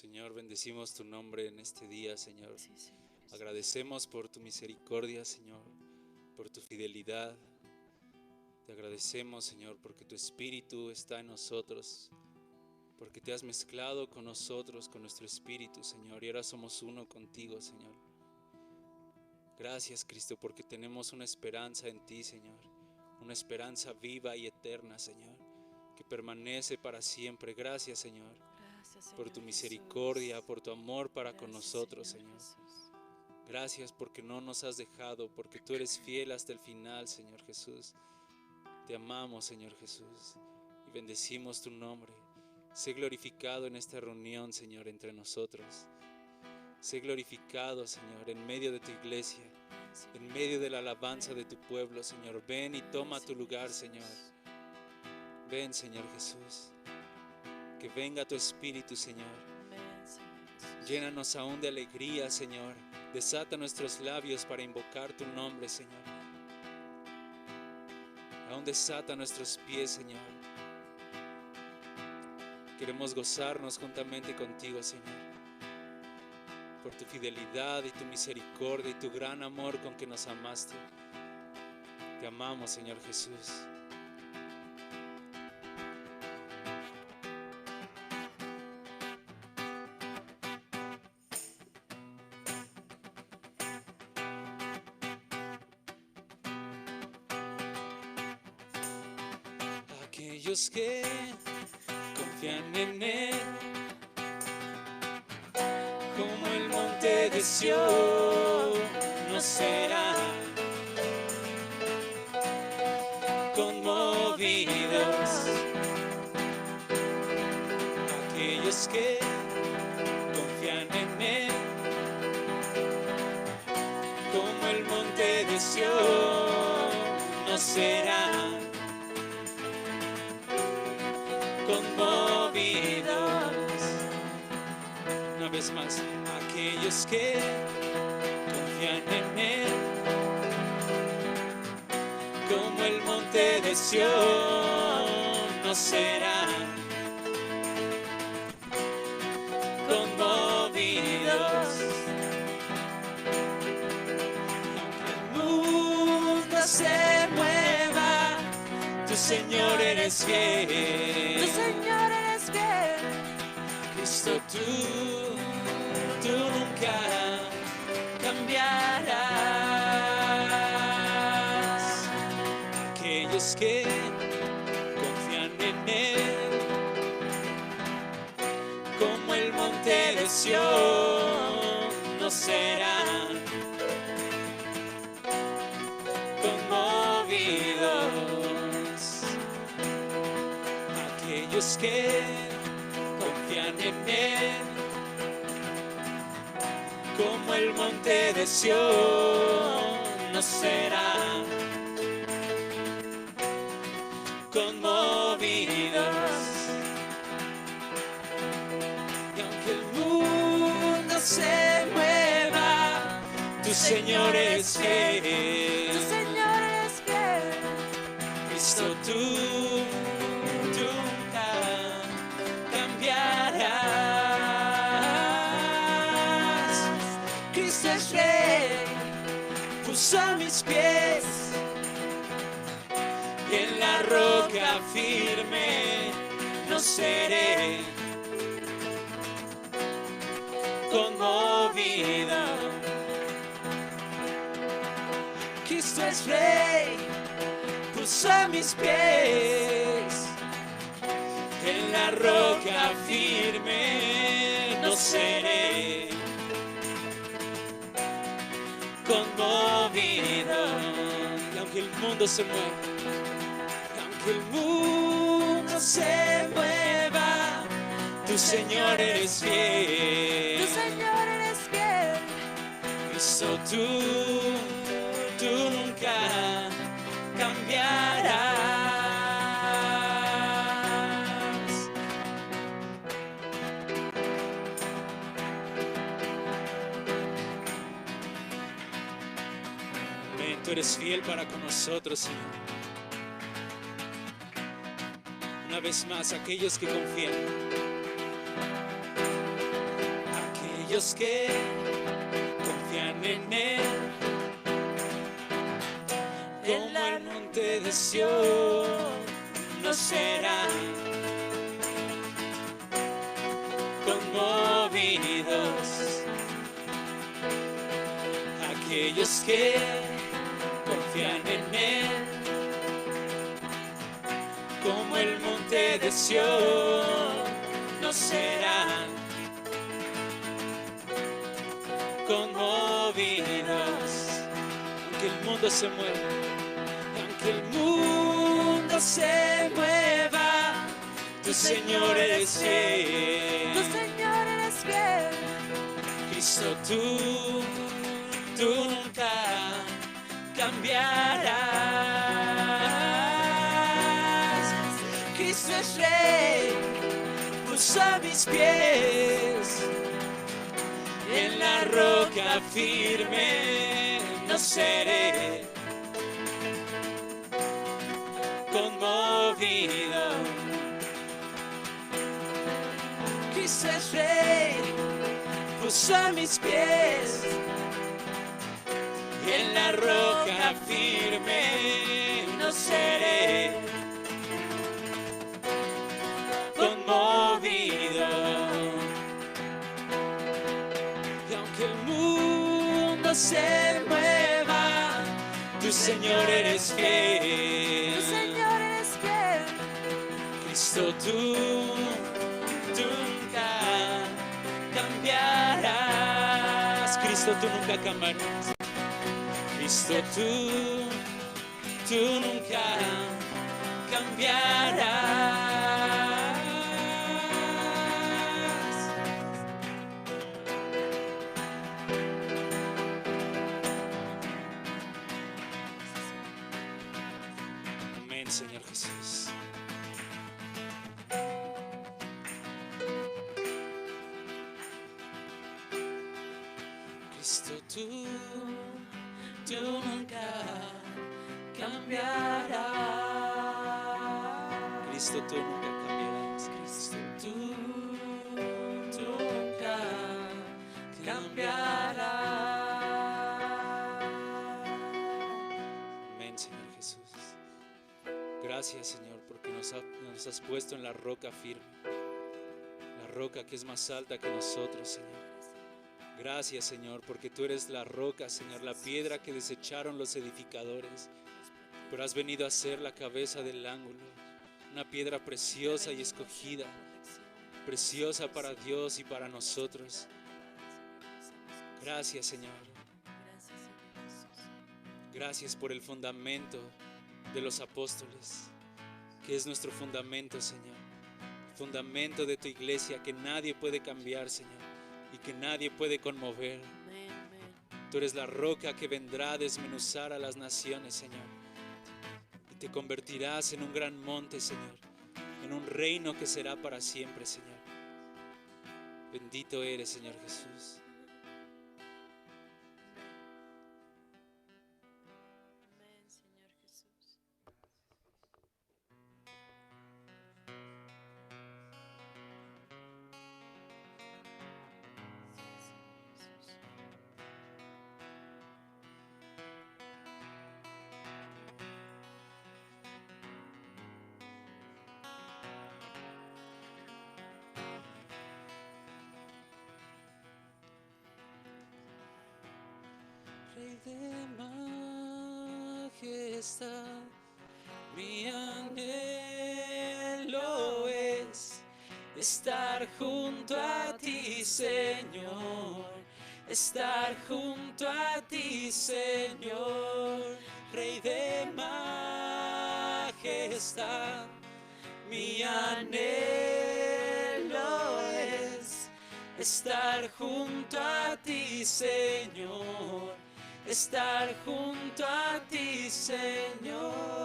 Señor, bendecimos tu nombre en este día, Señor. Sí, Señor. Agradecemos por tu misericordia, Señor, por tu fidelidad. Te agradecemos, Señor, porque tu Espíritu está en nosotros, porque te has mezclado con nosotros, con nuestro Espíritu, Señor, y ahora somos uno contigo, Señor. Gracias, Cristo, porque tenemos una esperanza en ti, Señor, una esperanza viva y eterna, Señor, que permanece para siempre. Gracias, Señor, Gracias, Señor por tu Jesús. misericordia, por tu amor para Gracias, con nosotros, Señor Señor. Jesús. Gracias porque no nos has dejado, porque tú eres fiel hasta el final, Señor Jesús. Te amamos, Señor Jesús, y bendecimos tu nombre. Sé glorificado en esta reunión, Señor, entre nosotros. Sé glorificado, Señor, en medio de tu iglesia, en medio de la alabanza de tu pueblo, Señor. Ven y toma tu lugar, Señor. Ven, Señor Jesús. Que venga tu Espíritu, Señor. Amén, Señor Jesús. Llénanos aún de alegría, Señor. Desata nuestros labios para invocar tu nombre, Señor. Aún desata nuestros pies, Señor. Queremos gozarnos juntamente contigo, Señor, por tu fidelidad y tu misericordia y tu gran amor con que nos amaste. Te amamos, Señor Jesús. Aquellos que confían en Él, como el monte de Sión, no serán conmovidos. Aquellos que confían en Él, como el monte de Sión, no serán conmovidos. Una vez más, aquellos que confían en Él, como el monte de Sión, no serán conmovidos. Aunque el mundo se mueva, tu Señor eres fiel. Tu Señor eres fiel. Cristo, tú nunca cambiarás. Aquellos que confían en Él, como el monte de Sión, no serán conmovidos. Aquellos que confían en Él, como el monte de Sión, no serán conmovidos. Y aunque el mundo se mueva, tu Señor es fiel. Tu Señor eres fiel. Cristo, tú nunca cambiarás. Cristo es Rey, puso a mis pies y en la roca firme no seré conmovido. Cristo es Rey, puso a mis pies en la roca firme, no seré conmovido. Y aunque el mundo se mueva, y aunque el mundo se mueva, tu Señor eres fiel. Tu Señor eres fiel. Cristo, tú nunca cambiarás. Amén, tú eres fiel para con nosotros, Señor. Una vez más, aquellos que confían, aquellos que confían en Él, como el monte de Sión, no serán conmovidos. Aquellos que confían en Él, como el monte de Sión, no serán conmovidos. Aunque el mundo se mueva, aunque el mundo se mueva, tu Señor eres fiel. Tu Señor eres fiel. Cristo, tú nunca cambiarás. Cristo es Rey, puso a mis pies en la roca firme, no seré conmovido. Cristo es Rey, puso a mis pies en la roca firme, no seré conmovido. Y aunque el mundo se mueva, tu Señor eres fiel. Tu Señor eres fiel. Cristo, tú nunca cambiarás. Cristo, tú nunca cambiarás. Cristo, tú nunca cambiarás. Amén, Señor Jesús. Cristo, tú nunca cambiarás. Cristo, tú nunca cambiarás. Cristo, tú nunca cambiarás. Amén, Señor Jesús. Gracias, Señor, porque nos has puesto en la roca firme, la roca que es más alta que nosotros, Señor. Gracias, Señor, porque tú eres la roca, Señor, la piedra que desecharon los edificadores, pero has venido a ser la cabeza del ángulo, una piedra preciosa y escogida, preciosa para Dios y para nosotros. Gracias, Señor. Gracias por el fundamento de los apóstoles, que es nuestro fundamento, Señor, el fundamento de tu iglesia que nadie puede cambiar, Señor, y que nadie puede conmover. Tú eres la roca que vendrá a desmenuzar a las naciones, Señor, y te convertirás en un gran monte, Señor, en un reino que será para siempre, Señor. Bendito eres, Señor Jesús. Amén, Señor Jesús. Rey de majestad, mi anhelo es estar junto a ti, Señor, estar junto a ti, Señor. Rey de majestad, mi anhelo es estar junto a ti, Señor, estar junto a ti, Señor.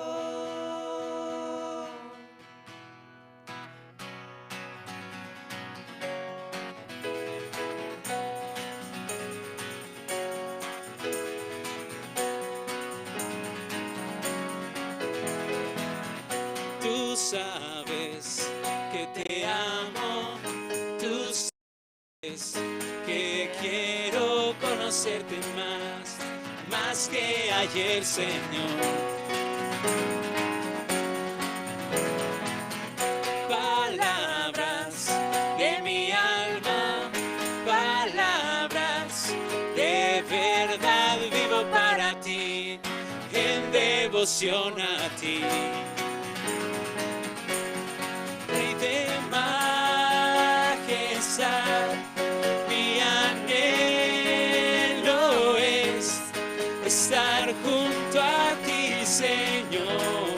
Tú sabes que te amo, tú sabes que más que ayer, Señor. Palabras de mi alma, palabras de verdad, vivo para ti, en devoción a ti. Rey de majestad, mi anhelo es estar junto a ti, Señor,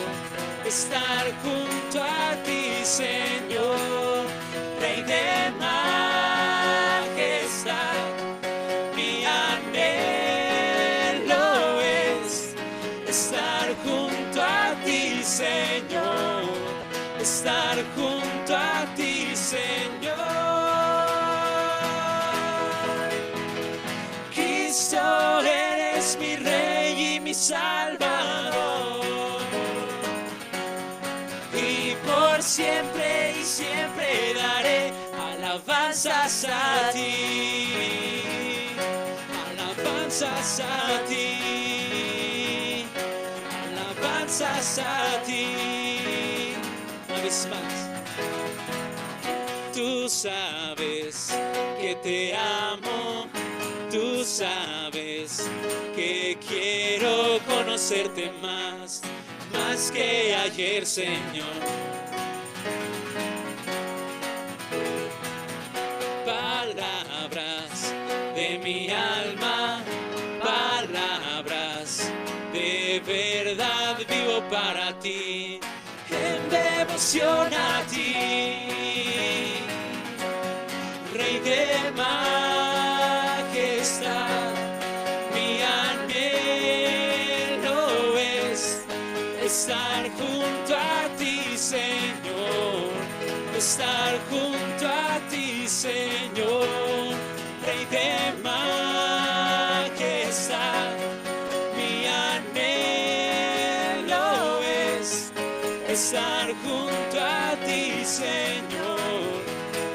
estar junto a ti, Señor. Rey de majestad, mi anhelo es estar junto a ti, Señor, estar junto a ti, Señor. Cristo, eres mi Rey y mi Salvador, y por siempre y siempre daré alabanzas a ti, alabanzas a ti, alabanzas a ti. Una vez más. Tú sabes que te amo, tú sabes que quiero conocerte más, más que ayer, Señor. Palabras de mi alma, palabras de verdad, vivo para ti, en devoción a ti. Rey de majestad, mi anhelo es estar junto a ti, Señor, estar junto a ti, Señor. Rey de majestad, mi anhelo es estar junto a ti, Señor,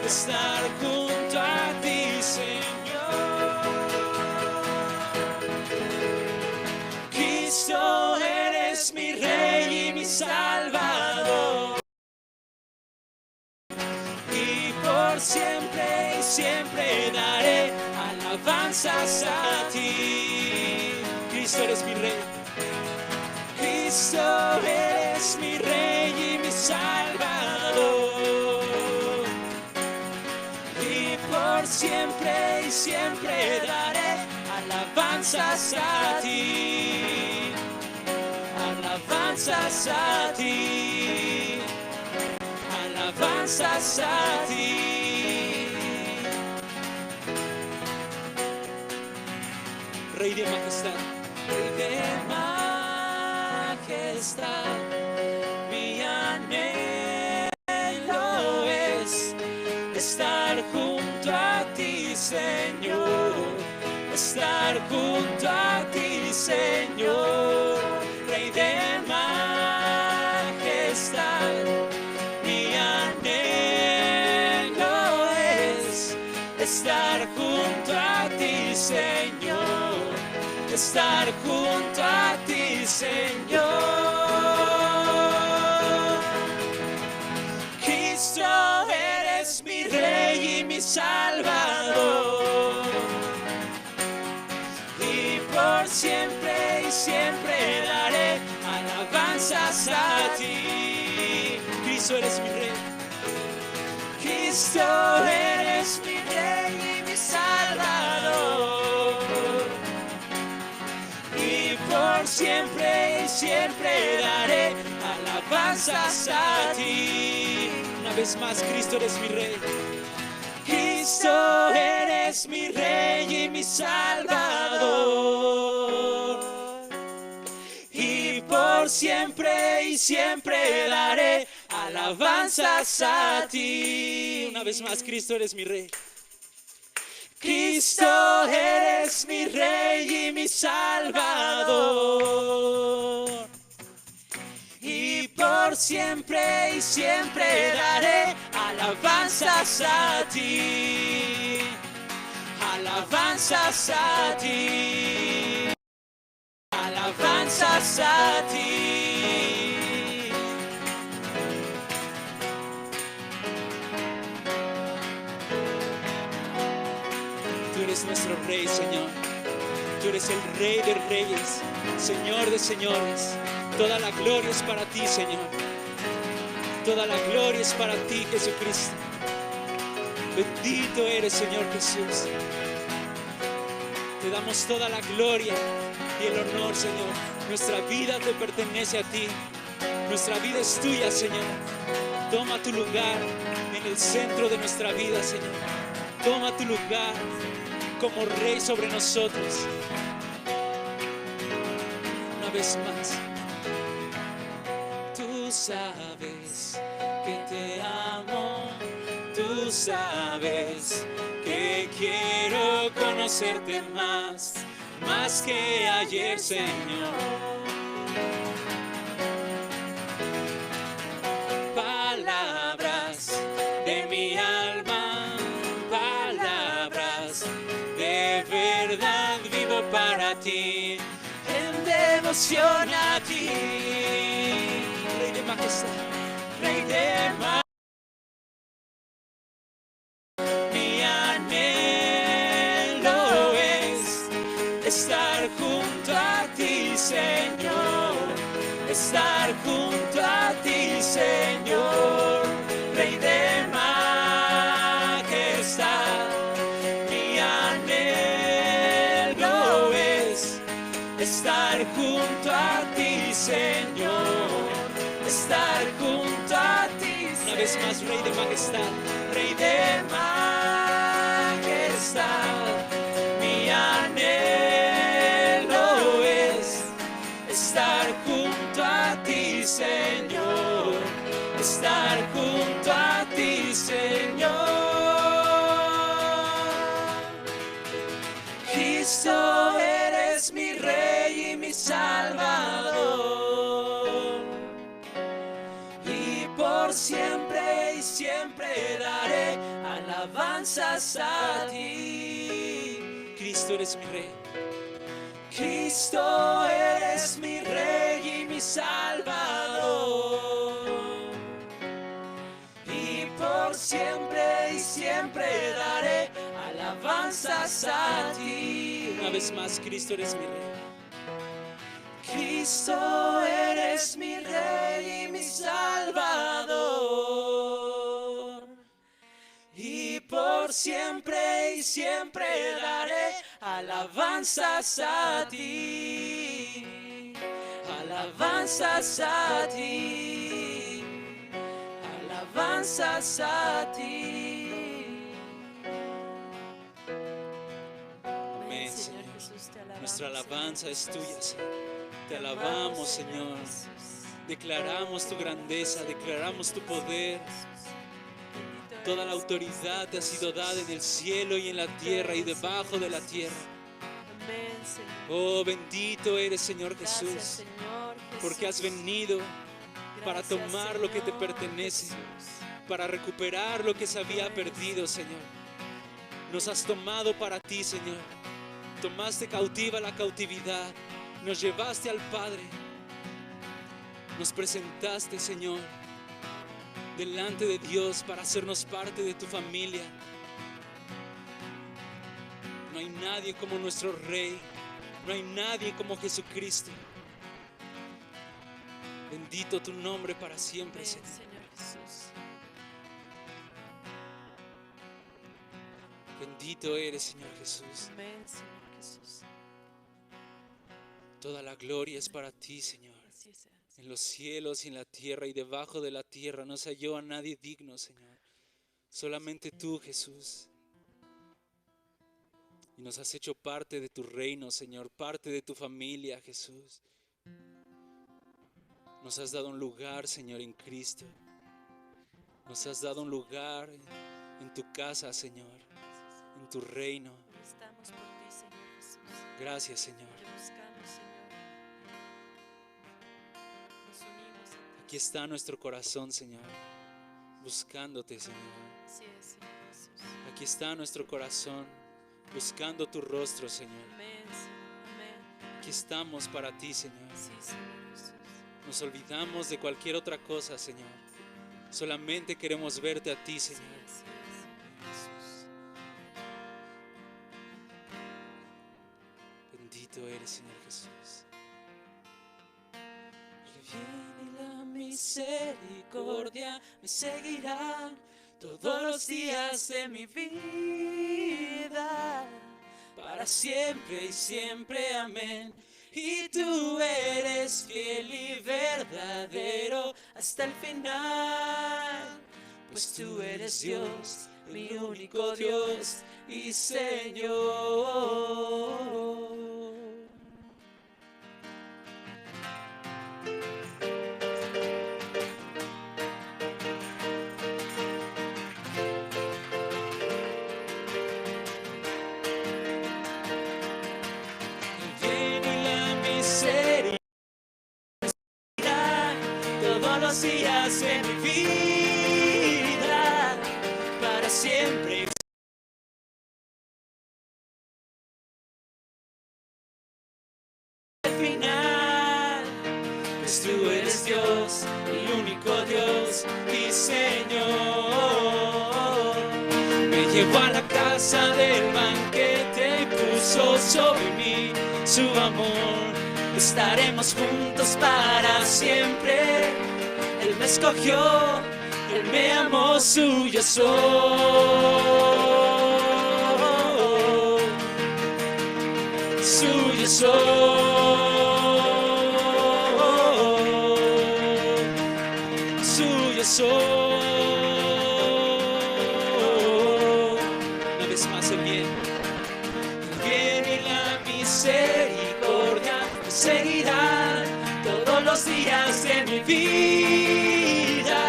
estar junto a ti, Señor. Cristo, eres mi Rey y mi Salvador, y por siempre y siempre daré alabanzas a ti. Cristo, eres mi Rey. Cristo, eres mi Rey y mi Salvador, y por siempre y siempre daré alabanzas a ti, alabanzas a ti, alabanzas a ti. Rey de majestad, Rey de majestad, mi anhelo es estar junto a ti, Señor, estar junto a ti, Señor. Rey de majestad, mi anhelo es estar junto a ti, Señor, estar junto a ti, Señor. Cristo, eres mi Rey y mi Salvador, y por siempre y siempre daré alabanzas a ti. Cristo, eres mi Rey. Cristo, eres mi Rey y mi Salvador, y por siempre y siempre daré alabanzas a ti. Una vez más, Cristo, eres mi Rey. Cristo, eres mi Rey y mi Salvador, y por siempre y siempre daré alabanzas a ti. Una vez más, Cristo, eres mi Rey. Cristo, eres mi Rey y mi Salvador, y por siempre y siempre daré alabanzas a ti, alabanzas a ti. alabanzas a ti. Tú eres nuestro Rey, Señor. Tú eres el Rey de reyes, Señor de señores. Toda la gloria es para ti, Señor. Toda la gloria es para ti, Jesucristo. Bendito eres, Señor Jesús. Te damos toda la gloria y el honor, Señor. Nuestra vida te pertenece a ti. Nuestra vida es tuya, Señor. Toma tu lugar en el centro de nuestra vida, Señor. Toma tu lugar como Rey sobre nosotros. Una vez más. Tú sabes que te amo. Tú sabes que quiero conocerte más que ayer, Señor. Palabras de mi alma, palabras de verdad vivo para ti, en devoción a ti. Rey de majestad, Rey de majestad. Estar junto a ti, Señor, estar junto a ti, Señor, Rey de majestad. Mi anhelo es estar junto a ti, Señor, estar junto a ti, Señor. Una vez más, Rey de majestad, Rey de majestad. Mi anhelo es estar junto a ti, Señor, estar junto a ti, Señor. Cristo, eres mi Rey y mi Salvador, y por siempre y siempre daré alabanzas a ti. Cristo, eres mi Rey. Cristo, eres mi Rey y mi Salvador, y por siempre y siempre daré alabanzas a ti. Una vez más, Cristo, eres mi Rey. Cristo, eres mi Rey y mi Salvador, y por siempre y siempre daré alabanzas a ti, alabanzas a ti, alabanzas a ti. Amén, Señor. Nuestra alabanza es tuya, Señor. Te alabamos, Señor. Declaramos tu grandeza, declaramos tu poder. Toda la autoridad te ha sido dada en el cielo y en la tierra y debajo de la tierra. Oh, bendito eres, Señor Jesús, porque has venido para tomar lo que te pertenece, para recuperar lo que se había perdido, Señor. Nos has tomado para ti, Señor. Tomaste cautiva la cautividad, nos llevaste al Padre, nos presentaste, Señor, delante de Dios para hacernos parte de tu familia. No hay nadie como nuestro Rey, no hay nadie como Jesucristo. Bendito tu nombre para siempre, Señor. Bendito eres, Señor Jesús. Toda la gloria es para ti, Señor. En los cielos y en la tierra y debajo de la tierra no se halló a nadie digno, Señor. Solamente tú, Jesús. Y nos has hecho parte de tu reino, Señor, parte de tu familia, Jesús. Nos has dado un lugar, Señor, en Cristo. Nos has dado un lugar en tu casa, Señor, en tu reino. Estamos por ti, Señor Jesús. Gracias, Señor. Te buscamos, Señor. Nos unimos a ti. Aquí está nuestro corazón, Señor, buscándote, Señor. Así es, Señor Jesús. Aquí está nuestro corazón, buscando tu rostro, Señor. Amén, Señor. Amén. Aquí estamos para ti, Señor. Sí, Señor Jesús. Nos olvidamos de cualquier otra cosa, Señor. Solamente queremos verte a ti, Sí, Señor. así es, Señor Jesús. Bendito eres, Señor Jesús. El bien y la misericordia me seguirán todos los días de mi vida, para siempre y siempre, amén. Y tú eres fiel y verdadero hasta el final, pues tú eres Dios, mi único Dios y Señor. Todos los días de mi vida, para siempre. Al final, pues tú eres Dios, el único Dios y Señor. Me llevó a la casa del banquete y puso sobre mí su amor. Estaremos juntos para siempre. Él me escogió, Él me amó, suyo soy. Suyo soy. Suyo soy. Una vez más el bien. El bien y la misericordia me seguirán todos los días de mi vida,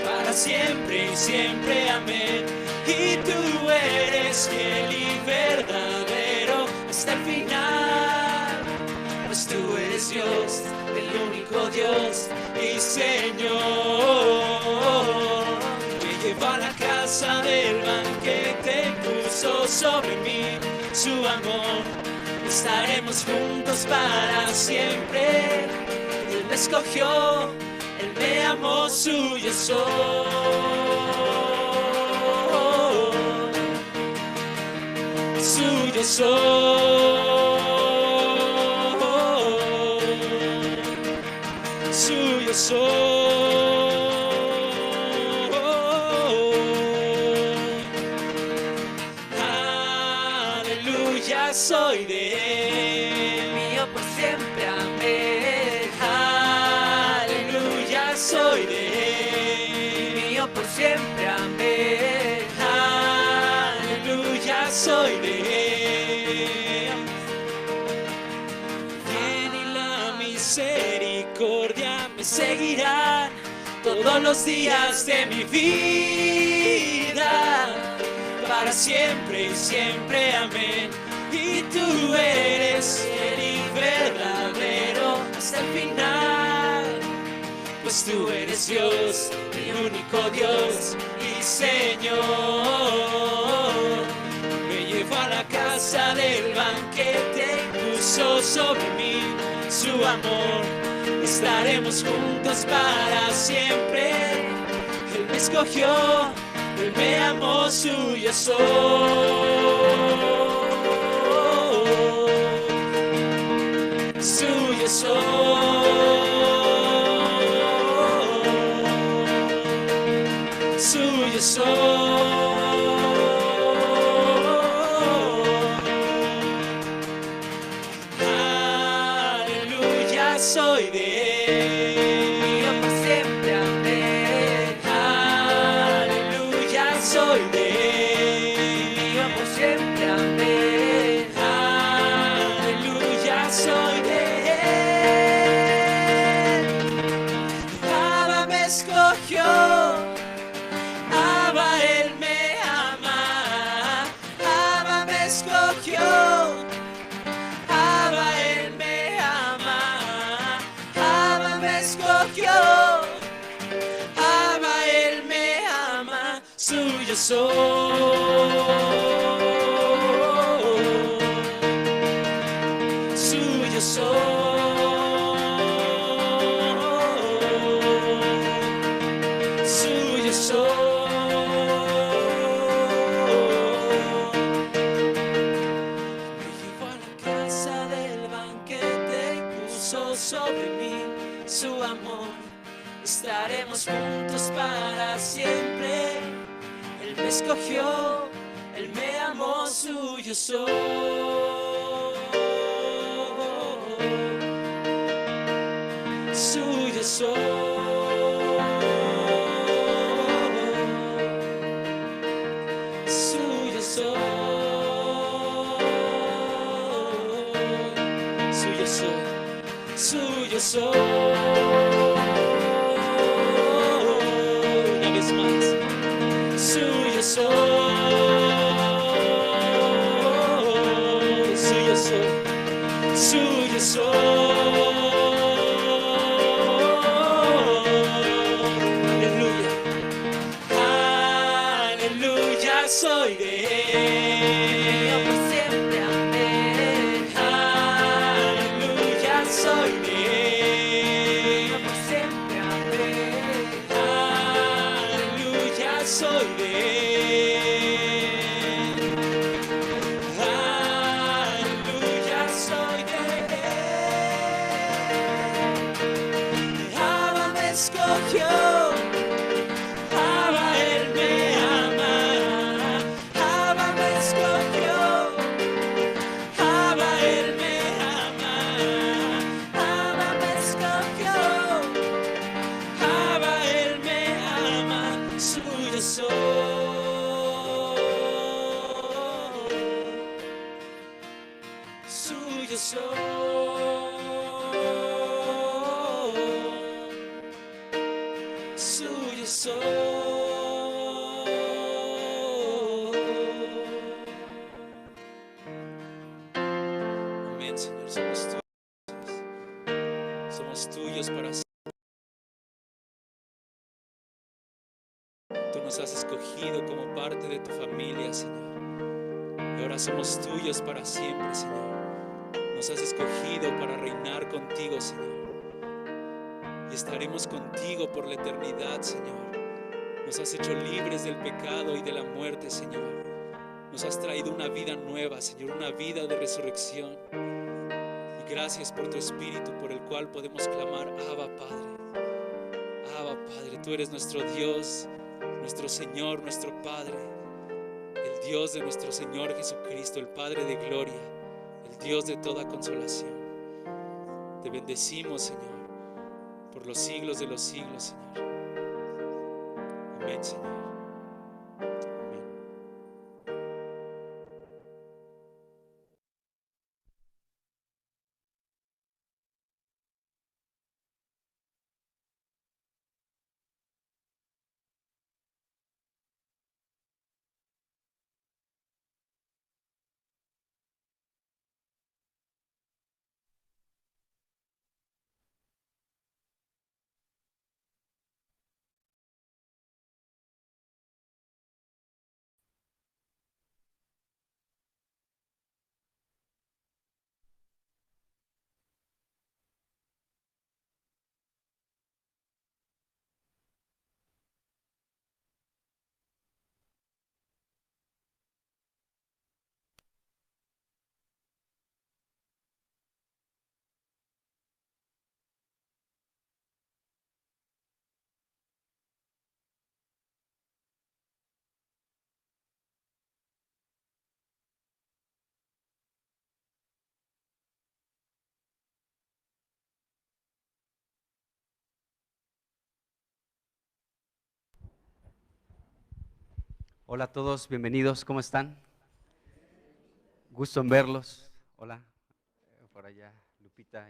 para siempre y siempre, amén. Y tú eres fiel y verdadero hasta el final, pues tú eres Dios, el único Dios y Señor. Me llevó a la casa del banquete, puso sobre mí su amor. Estaremos juntos para siempre. Él me escogió, Él me amó, suyo soy. Suyo soy. Suyo soy. Aleluya, soy de Él. Mío por siempre, amén. Aleluya, soy de Él. Mío por siempre, amén. Aleluya, soy de Él. Bien y la misericordia me seguirán todos los días de mi vida, para siempre y siempre, amén. Y tú eres fiel y verdadero hasta el final, pues tú eres Dios, el único Dios y Señor. Me llevó a la casa del banquete y puso sobre mí su amor. Estaremos juntos para siempre. Él me escogió, Él me amó, suyo soy. Suyo soy. Suyo soy. Aleluya, soy de Él. Mío por siempre, amén. Aleluya, soy de Él. Mío por siempre, amén. Aleluya, soy de Él. Abba me escogió, Abba Él me ama. Abba me escogió, Abba Él me ama. Abba me escogió, Abba Él me ama, suyo soy. tu amor, estaremos juntos para siempre. Él me escogió, Él me amó, suyo soy. Suyo soy. Suyo soy. Suyo soy. Suyo soy. Una vez más. Suyo soy. Suyo soy. Suyo soy. Aleluya. Aleluya, soy de Él. Yo por siempre amén. Aleluya, soy de Él. Yo por siempre amén. Aleluya, soy de Él. Aleluya, soy de Él. Abba me escogió. Abba, Él me ama. Abba me escogió. Abba, Él me ama. Abba me escogió. Abba, Él me ama. Suyo soy. Suyo soy. Suyo soy. Amén, Señor, somos tuyos. Somos tuyos para siempre. Tú nos has escogido como parte de tu familia, Señor. Y ahora somos tuyos para siempre, Señor. Nos has escogido para reinar contigo, Señor. Y estaremos contigo por la eternidad, Señor. Nos has hecho libres del pecado y de la muerte, Señor. Nos has traído una vida nueva, Señor, una vida de resurrección. Y gracias por tu Espíritu, por el cual podemos clamar, Abba, Padre. Abba, Padre, tú eres nuestro Dios, nuestro Señor, nuestro Padre. El Dios de nuestro Señor Jesucristo, el Padre de gloria, el Dios de toda consolación. Te bendecimos, Señor, por los siglos de los siglos, Señor. Amén, Señor. Amén. Hola a todos, bienvenidos, ¿cómo están? Gusto en verlos. Hola, por allá Lupita.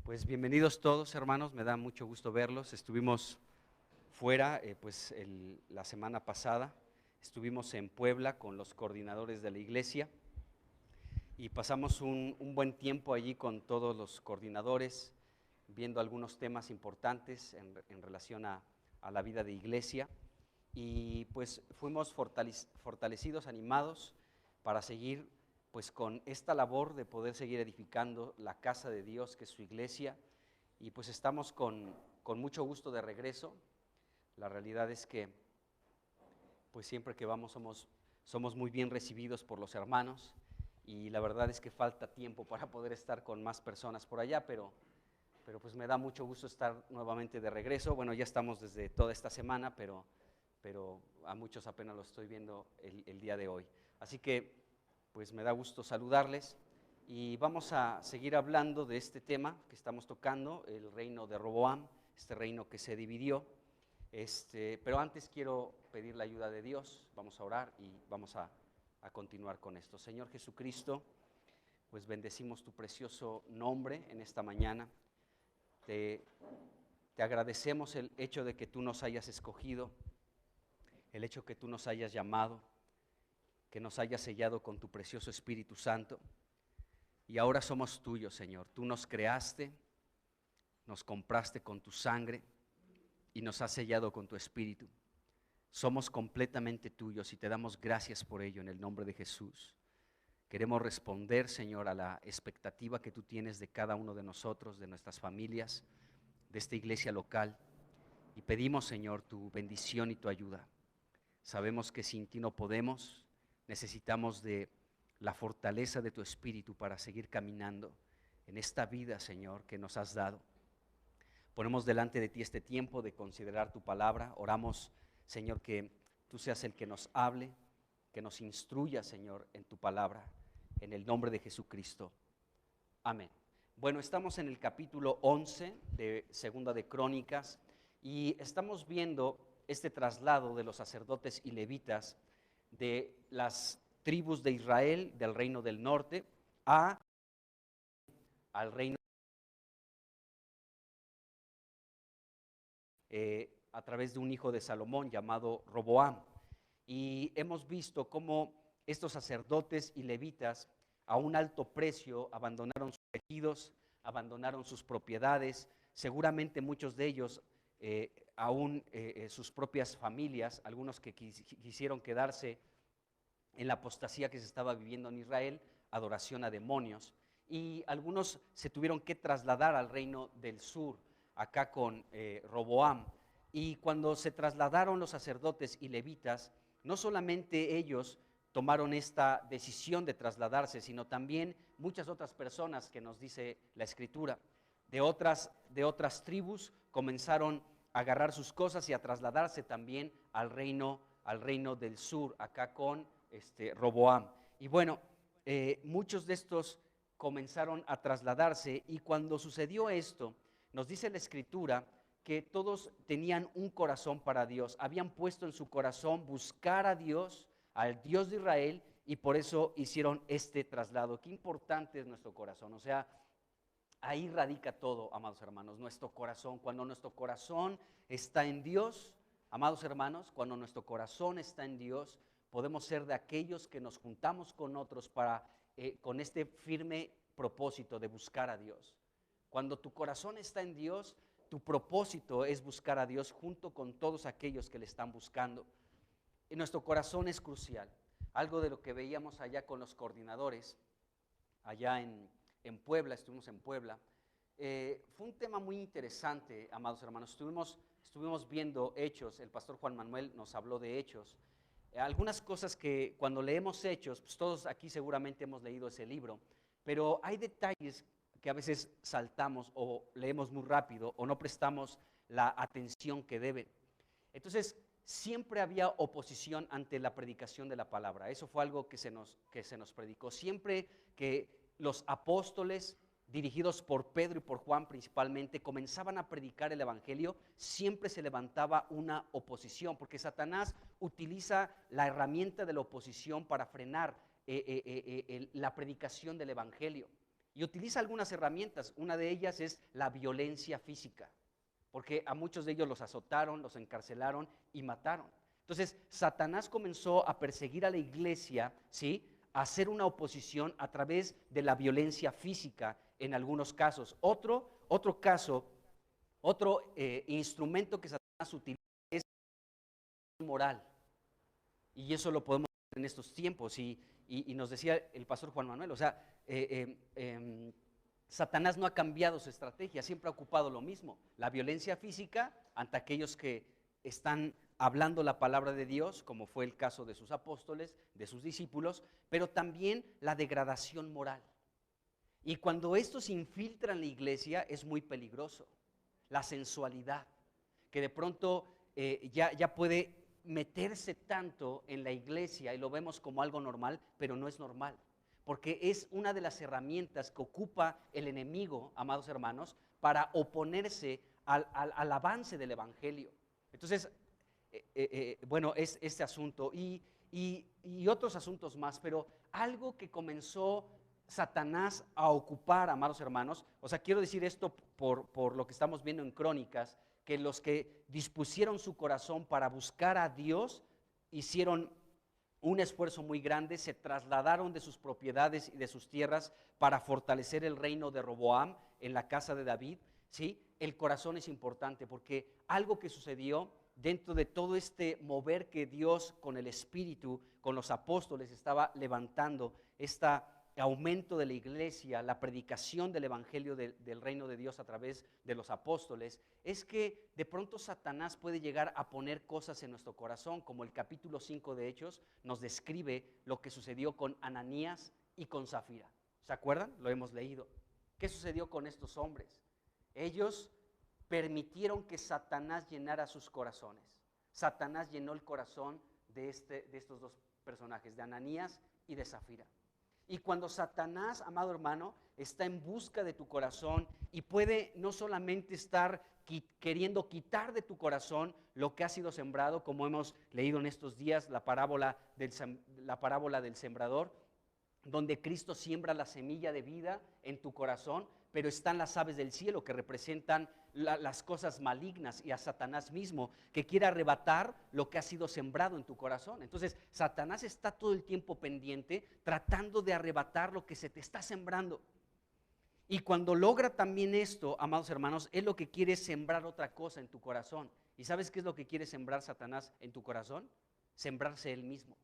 Pues bienvenidos todos, hermanos, me da mucho gusto verlos. Estuvimos fuera, la semana pasada, estuvimos en Puebla con los coordinadores de la iglesia y pasamos un buen tiempo allí con todos los coordinadores, viendo algunos temas importantes en relación a la vida de iglesia. Y pues fuimos fortalecidos, animados para seguir pues con esta labor de poder seguir edificando la casa de Dios, que es su iglesia, y pues estamos con mucho gusto de regreso. La realidad es que pues siempre que vamos somos muy bien recibidos por los hermanos, y la verdad es que falta tiempo para poder estar con más personas por allá, pero pero pues me da mucho gusto estar nuevamente de regreso. Bueno, ya estamos desde toda esta semana, pero a muchos apenas los estoy viendo el día de hoy. Así que pues me da gusto saludarles y vamos a seguir hablando de este tema que estamos tocando, el reino de Roboam, este reino que se dividió. Pero antes quiero pedir la ayuda de Dios, vamos a orar y vamos a continuar con esto. Señor Jesucristo, pues bendecimos tu precioso nombre en esta mañana. Te agradecemos el hecho de que tú nos hayas escogido, el hecho que tú nos hayas llamado, que nos hayas sellado con tu precioso Espíritu Santo. Y ahora somos tuyos, Señor. Tú nos creaste, nos compraste con tu sangre y nos has sellado con tu Espíritu. Somos completamente tuyos y te damos gracias por ello en el nombre de Jesús. Queremos responder, Señor, a la expectativa que tú tienes de cada uno de nosotros, de nuestras familias, de esta iglesia local. Y pedimos, Señor, tu bendición y tu ayuda. Sabemos que sin ti no podemos, necesitamos de la fortaleza de tu Espíritu para seguir caminando en esta vida, Señor, que nos has dado. Ponemos delante de ti este tiempo de considerar tu palabra. Oramos, Señor, que tú seas el que nos hable, que nos instruya, Señor, en tu palabra, en el nombre de Jesucristo. Amén. Bueno, estamos en el capítulo 11 de Segunda de Crónicas y estamos viendo este traslado de los sacerdotes y levitas de las tribus de Israel, del reino del norte, al reino a través de un hijo de Salomón llamado Roboam. Y hemos visto cómo estos sacerdotes y levitas a un alto precio abandonaron sus ejidos, abandonaron sus propiedades, seguramente muchos de ellos aún sus propias familias, algunos que quisieron quedarse en la apostasía que se estaba viviendo en Israel, adoración a demonios, y algunos se tuvieron que trasladar al reino del sur, acá con Roboam. Y cuando se trasladaron los sacerdotes y levitas, no solamente ellos tomaron esta decisión de trasladarse, sino también muchas otras personas, que nos dice la Escritura, de otras tribus comenzaron a agarrar sus cosas y a trasladarse también al reino del sur, acá con Roboam. Y bueno, muchos de estos comenzaron a trasladarse, y cuando sucedió esto, nos dice la Escritura que todos tenían un corazón para Dios, habían puesto en su corazón buscar a Dios, al Dios de Israel, y por eso hicieron este traslado. Qué importante es nuestro corazón, o sea, ahí radica todo, amados hermanos, nuestro corazón. Cuando nuestro corazón está en Dios, amados hermanos, cuando nuestro corazón está en Dios, podemos ser de aquellos que nos juntamos con otros para, con este firme propósito de buscar a Dios. Cuando tu corazón está en Dios, tu propósito es buscar a Dios junto con todos aquellos que le están buscando. Y nuestro corazón es crucial. Algo de lo que veíamos allá con los coordinadores, allá en Puebla, estuvimos en Puebla, fue un tema muy interesante, amados hermanos. Estuvimos viendo Hechos, el pastor Juan Manuel nos habló de Hechos. Algunas cosas que cuando leemos Hechos, pues todos aquí seguramente hemos leído ese libro, pero hay detalles que a veces saltamos o leemos muy rápido o no prestamos la atención que debe. Entonces, siempre había oposición ante la predicación de la palabra. Eso fue algo que se nos predicó. Siempre que los apóstoles, dirigidos por Pedro y por Juan principalmente, comenzaban a predicar el evangelio, siempre se levantaba una oposición, porque Satanás utiliza la herramienta de la oposición para frenar la predicación del evangelio. Y utiliza algunas herramientas. Una de ellas es la violencia física, porque a muchos de ellos los azotaron, los encarcelaron y mataron. Entonces, Satanás comenzó a perseguir a la iglesia, ¿sí?, a hacer una oposición a través de la violencia física en algunos casos. Otro instrumento que Satanás utiliza es moral. Y eso lo podemos ver en estos tiempos. Y nos decía el pastor Juan Manuel, o sea, Satanás no ha cambiado su estrategia, siempre ha ocupado lo mismo, la violencia física ante aquellos que están hablando la palabra de Dios, como fue el caso de sus apóstoles, de sus discípulos, pero también la degradación moral. Y cuando esto se infiltra en la iglesia es muy peligroso. La sensualidad, que de pronto ya puede meterse tanto en la iglesia y lo vemos como algo normal, pero no es normal. Porque es una de las herramientas que ocupa el enemigo, amados hermanos, para oponerse al avance del evangelio. Entonces, bueno, es este asunto y otros asuntos más, pero algo que comenzó Satanás a ocupar, amados hermanos, o sea, quiero decir esto por lo que estamos viendo en Crónicas, que los que dispusieron su corazón para buscar a Dios, hicieron un esfuerzo muy grande, se trasladaron de sus propiedades y de sus tierras para fortalecer el reino de Roboam en la casa de David, ¿sí? El corazón es importante porque algo que sucedió dentro de todo este mover que Dios con el Espíritu, con los apóstoles estaba levantando, este aumento de la iglesia, la predicación del evangelio del reino de Dios a través de los apóstoles, es que de pronto Satanás puede llegar a poner cosas en nuestro corazón, como el capítulo 5 de Hechos nos describe lo que sucedió con Ananías y con Zafira. ¿Se acuerdan? Lo hemos leído. ¿Qué sucedió con estos hombres? Ellos permitieron que Satanás llenara sus corazones. Satanás llenó el corazón de estos dos personajes, de Ananías y de Zafira. Y cuando Satanás, amado hermano, está en busca de tu corazón y puede no solamente estar queriendo quitar de tu corazón lo que ha sido sembrado, como hemos leído en estos días, la parábola del sembrador, donde Cristo siembra la semilla de vida en tu corazón, pero están las aves del cielo que representan las cosas malignas y a Satanás mismo que quiere arrebatar lo que ha sido sembrado en tu corazón. Entonces Satanás está todo el tiempo pendiente tratando de arrebatar lo que se te está sembrando. Y cuando logra también esto, amados hermanos, él lo que quiere es sembrar otra cosa en tu corazón. ¿Y sabes qué es lo que quiere sembrar Satanás en tu corazón? Sembrarse él mismo.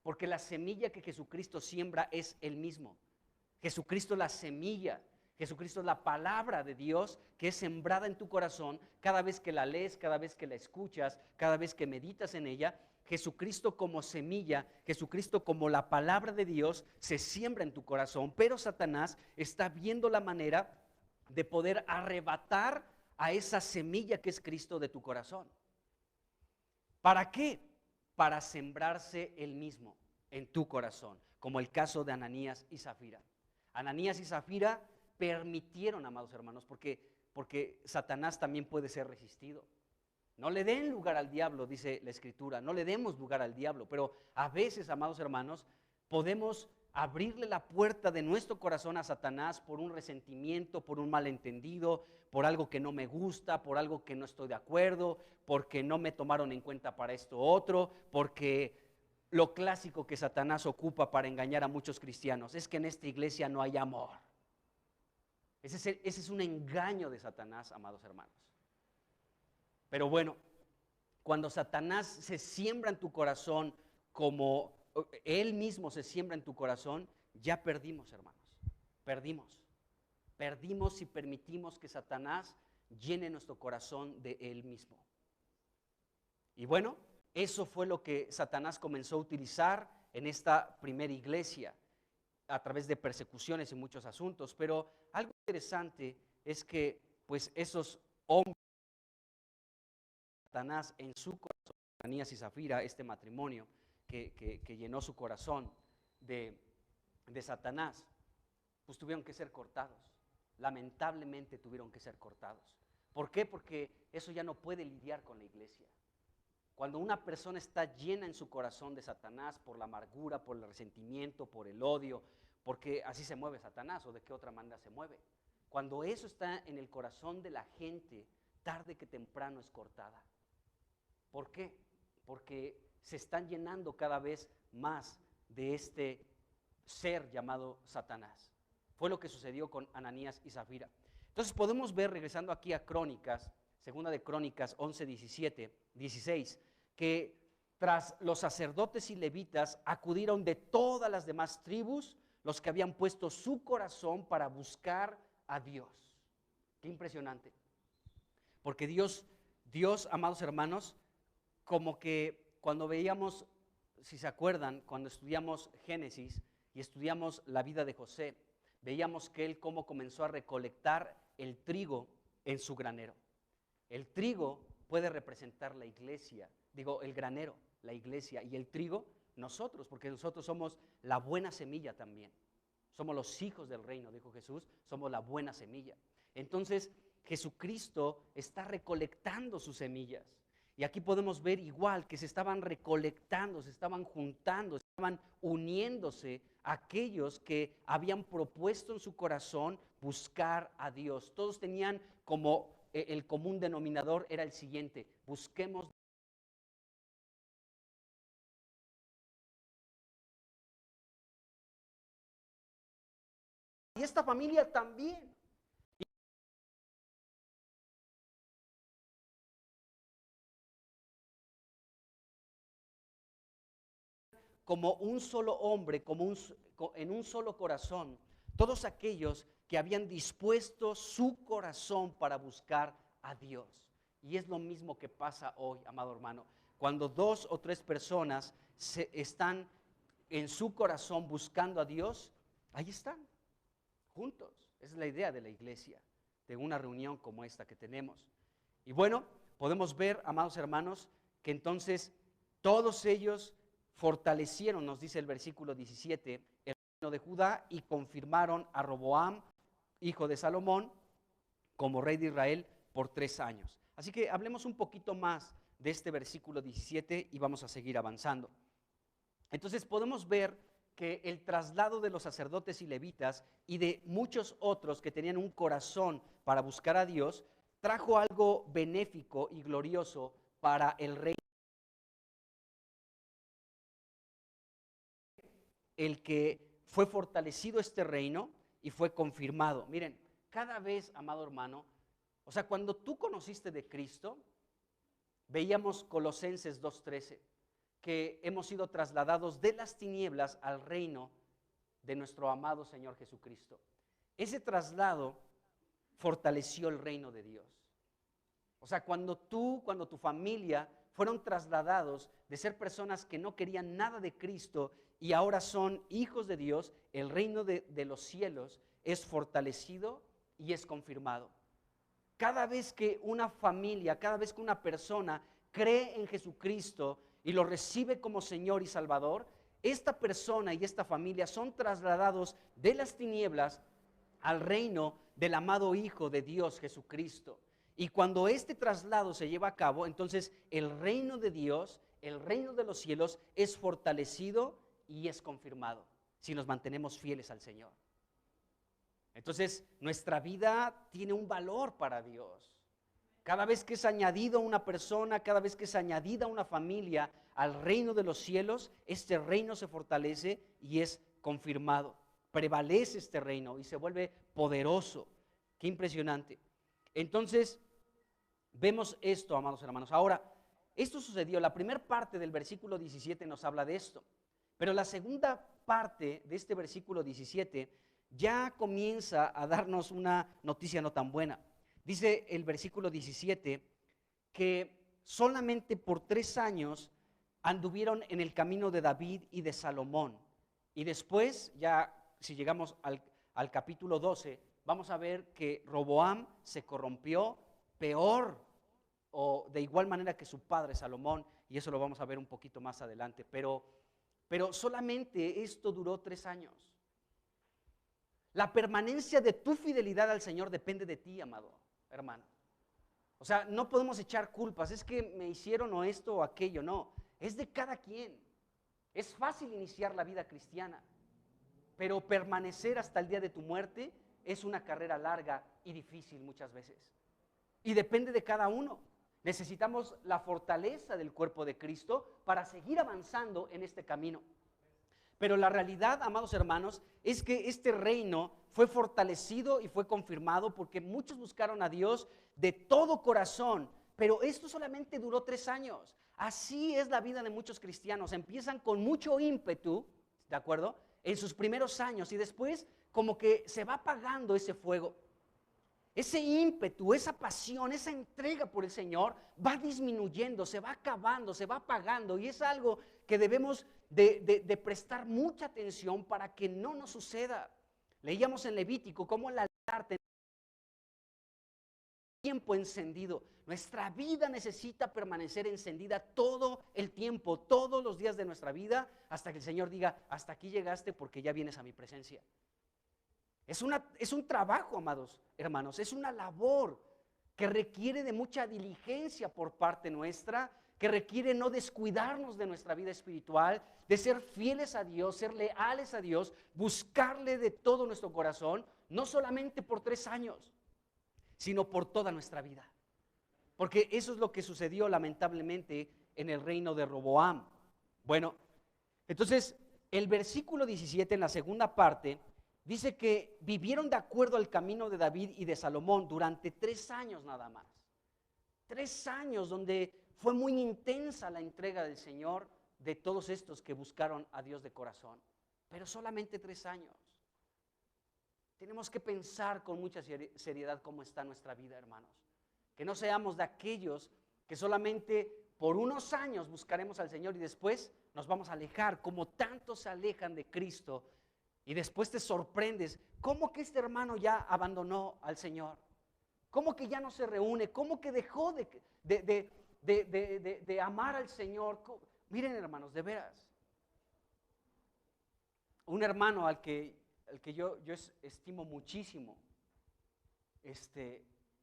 Porque la semilla que Jesucristo siembra es él mismo. Jesucristo es la semilla. Jesucristo es la palabra de Dios que es sembrada en tu corazón cada vez que la lees, cada vez que la escuchas, cada vez que meditas en ella. Jesucristo como semilla, Jesucristo como la palabra de Dios se siembra en tu corazón, pero Satanás está viendo la manera de poder arrebatar a esa semilla que es Cristo de tu corazón. ¿Para qué? Para sembrarse él mismo en tu corazón, como el caso de Ananías y Zafira. Ananías y Zafira permitieron, amados hermanos, porque Satanás también puede ser resistido. No le den lugar al diablo, dice la Escritura, no le demos lugar al diablo, pero a veces, amados hermanos, podemos abrirle la puerta de nuestro corazón a Satanás por un resentimiento, por un malentendido, por algo que no me gusta, por algo que no estoy de acuerdo, porque no me tomaron en cuenta para esto otro, porque lo clásico que Satanás ocupa para engañar a muchos cristianos es que en esta iglesia no hay amor. Ese es un engaño de Satanás, amados hermanos. Pero bueno, cuando Satanás se siembra en tu corazón como él mismo se siembra en tu corazón, ya perdimos, hermanos. Perdimos si permitimos que Satanás llene nuestro corazón de él mismo. Y bueno, eso fue lo que Satanás comenzó a utilizar en esta primera iglesia a través de persecuciones y muchos asuntos. Pero algo interesante es que pues esos hombres, Satanás en su corazón, Ananías y Zafira, este matrimonio que llenó su corazón de Satanás, pues tuvieron que ser cortados. Lamentablemente tuvieron que ser cortados. ¿Por qué? Porque eso ya no puede lidiar con la iglesia. Cuando una persona está llena en su corazón de Satanás por la amargura, por el resentimiento, por el odio, porque así se mueve Satanás, o de qué otra manera se mueve. Cuando eso está en el corazón de la gente, tarde que temprano es cortada. ¿Por qué? Porque se están llenando cada vez más de este ser llamado Satanás. Fue lo que sucedió con Ananías y Zafira. Entonces podemos ver, regresando aquí a Crónicas, segunda de Crónicas 11, 16, que tras los sacerdotes y levitas acudieron de todas las demás tribus los que habían puesto su corazón para buscar a Dios. Qué impresionante. Porque Dios, amados hermanos, como que cuando veíamos, si se acuerdan, cuando estudiamos Génesis y estudiamos la vida de José, veíamos que él cómo comenzó a recolectar el trigo en su granero. El trigo puede representar la iglesia, el granero, la iglesia, y el trigo, nosotros, porque nosotros somos la buena semilla también. Somos los hijos del reino, dijo Jesús, somos la buena semilla. Entonces, Jesucristo está recolectando sus semillas. Y aquí podemos ver igual que se estaban recolectando, se estaban juntando, estaban uniéndose aquellos que habían propuesto en su corazón buscar a Dios. Todos tenían como el común denominador era el siguiente: busquemos. Y esta familia también. Como un solo hombre, en un solo corazón, todos aquellos que habían dispuesto su corazón para buscar a Dios. Y es lo mismo que pasa hoy, amado hermano. Cuando 2 o 3 personas están en su corazón buscando a Dios, ahí están, juntos. Esa es la idea de la iglesia, de una reunión como esta que tenemos. Y bueno, podemos ver, amados hermanos, que entonces todos ellos fortalecieron, nos dice el versículo 17, el reino de Judá y confirmaron a Roboam, hijo de Salomón, como rey de Israel por 3 años. Así que hablemos un poquito más de este versículo 17 y vamos a seguir avanzando. Entonces podemos ver que el traslado de los sacerdotes y levitas y de muchos otros que tenían un corazón para buscar a Dios trajo algo benéfico y glorioso para el rey. El que fue fortalecido este reino y fue confirmado. Miren, cada vez, amado hermano, o sea, cuando tú conociste de Cristo, veíamos Colosenses 2:13, que hemos sido trasladados de las tinieblas al reino de nuestro amado Señor Jesucristo. Ese traslado fortaleció el reino de Dios. O sea, cuando tu familia fueron trasladados de ser personas que no querían nada de Cristo y ahora son hijos de Dios, el reino de los cielos es fortalecido y es confirmado. Cada vez que una familia, cada vez que una persona cree en Jesucristo y lo recibe como Señor y Salvador, esta persona y esta familia son trasladados de las tinieblas al reino del amado Hijo de Dios, Jesucristo. Y cuando este traslado se lleva a cabo, entonces el reino de Dios, el reino de los cielos, es fortalecido y es confirmado si nos mantenemos fieles al Señor. Entonces nuestra vida tiene un valor para Dios. Cada vez que es añadido una persona, cada vez que es añadida una familia al reino de los cielos, este reino se fortalece y es confirmado. Prevalece este reino y se vuelve poderoso. Qué impresionante. Entonces, vemos esto, amados hermanos. Ahora, esto sucedió, la primera parte del versículo 17 nos habla de esto, pero la segunda parte de este versículo 17 ya comienza a darnos una noticia no tan buena. Dice el versículo 17 que solamente por 3 años anduvieron en el camino de David y de Salomón. Y después, ya si llegamos al capítulo 12, vamos a ver que Roboam se corrompió peor o de igual manera que su padre Salomón, y eso lo vamos a ver un poquito más adelante, pero solamente esto duró 3 años. La permanencia de tu fidelidad al Señor depende de ti, amado hermano. O sea, no podemos echar culpas, es que me hicieron o esto o aquello, no, es de cada quien. Es fácil iniciar la vida cristiana, pero permanecer hasta el día de tu muerte es una carrera larga y difícil muchas veces. Y depende de cada uno. Necesitamos la fortaleza del cuerpo de Cristo para seguir avanzando en este camino. Pero la realidad, amados hermanos, es que este reino fue fortalecido y fue confirmado porque muchos buscaron a Dios de todo corazón, pero esto solamente duró 3 años. Así es la vida de muchos cristianos. Empiezan con mucho ímpetu, ¿de acuerdo?, en sus primeros años y después como que se va apagando ese fuego. Ese ímpetu, esa pasión, esa entrega por el Señor va disminuyendo, se va acabando, se va apagando, y es algo que debemos de prestar mucha atención para que no nos suceda. Leíamos en Levítico cómo el altar tenía tiempo encendido. Nuestra vida necesita permanecer encendida todo el tiempo, todos los días de nuestra vida, hasta que el Señor diga, hasta aquí llegaste porque ya vienes a mi presencia. Es un trabajo, amados hermanos, es una labor que requiere de mucha diligencia por parte nuestra, que requiere no descuidarnos de nuestra vida espiritual, de ser fieles a Dios, ser leales a Dios, buscarle de todo nuestro corazón, no solamente por 3 años, sino por toda nuestra vida. Porque eso es lo que sucedió lamentablemente en el reino de Roboam. Bueno, entonces el versículo 17 en la segunda parte dice que vivieron de acuerdo al camino de David y de Salomón durante 3 años nada más. 3 años donde fue muy intensa la entrega del Señor de todos estos que buscaron a Dios de corazón. Pero solamente 3 años. Tenemos que pensar con mucha seriedad cómo está nuestra vida, hermanos. Que no seamos de aquellos que solamente por unos años buscaremos al Señor y después nos vamos a alejar, como tantos se alejan de Cristo. Y después te sorprendes, ¿cómo que este hermano ya abandonó al Señor? ¿Cómo que ya no se reúne? ¿Cómo que dejó de amar al Señor? Miren, hermanos, de veras. Un hermano al que yo estimo muchísimo,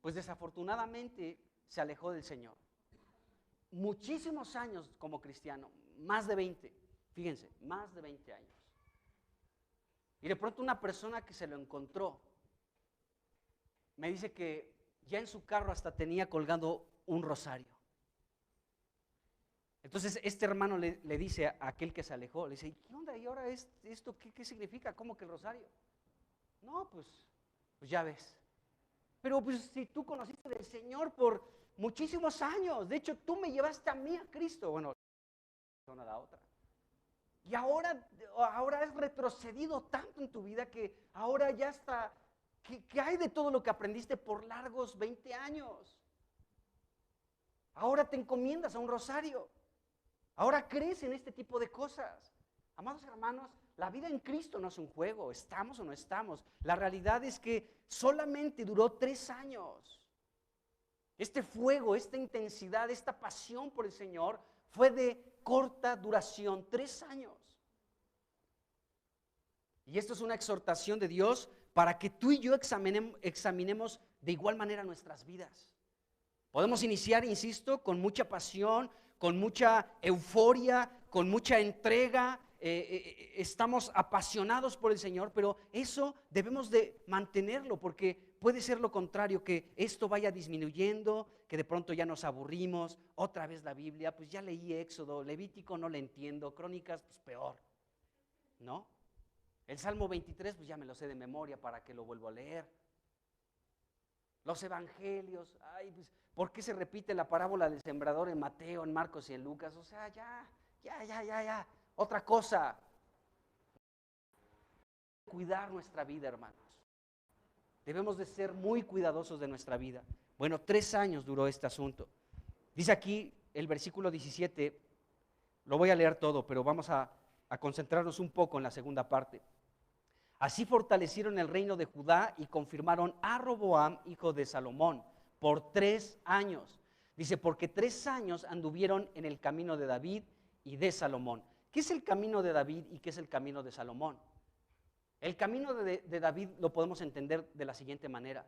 pues desafortunadamente se alejó del Señor. Muchísimos años como cristiano, más de 20, fíjense, más de 20 años. Y de pronto una persona que se lo encontró me dice que ya en su carro hasta tenía colgado un rosario. Entonces este hermano le dice a aquel que se alejó, le dice, ¿qué onda? ¿Y ahora esto qué significa? ¿Cómo que el rosario? No, pues ya ves. Pero pues si tú conociste del Señor por muchísimos años, de hecho tú me llevaste a mí a Cristo. Bueno, una a la otra. Y ahora has retrocedido tanto en tu vida que ahora ya está, ¿qué hay de todo lo que aprendiste por largos 20 años? Ahora te encomiendas a un rosario. Ahora crees en este tipo de cosas. Amados hermanos, la vida en Cristo no es un juego, estamos o no estamos. La realidad es que solamente duró 3 años. Este fuego, esta intensidad, esta pasión por el Señor fue de corta duración, 3 años. Y esto es una exhortación de Dios para que tú y yo examinemos de igual manera nuestras vidas. Podemos iniciar, insisto, con mucha pasión, con mucha euforia, con mucha entrega, estamos apasionados por el Señor, pero eso debemos de mantenerlo porque puede ser lo contrario, que esto vaya disminuyendo, que de pronto ya nos aburrimos, otra vez la Biblia, pues ya leí Éxodo, Levítico no le entiendo, Crónicas pues peor, ¿no? El Salmo 23 pues ya me lo sé de memoria, ¿para qué lo vuelvo a leer? Los evangelios, ay, pues, ¿por qué se repite la parábola del sembrador en Mateo, en Marcos y en Lucas? O sea, ya, otra cosa. Cuidar nuestra vida, hermanos. Debemos de ser muy cuidadosos de nuestra vida. Bueno, 3 años duró este asunto. Dice aquí el versículo 17, lo voy a leer todo, pero vamos a concentrarnos un poco en la segunda parte. Así fortalecieron el reino de Judá y confirmaron a Roboam, hijo de Salomón, por 3 años. Dice, porque 3 años anduvieron en el camino de David y de Salomón. ¿Qué es el camino de David y qué es el camino de Salomón? El camino de David lo podemos entender de la siguiente manera.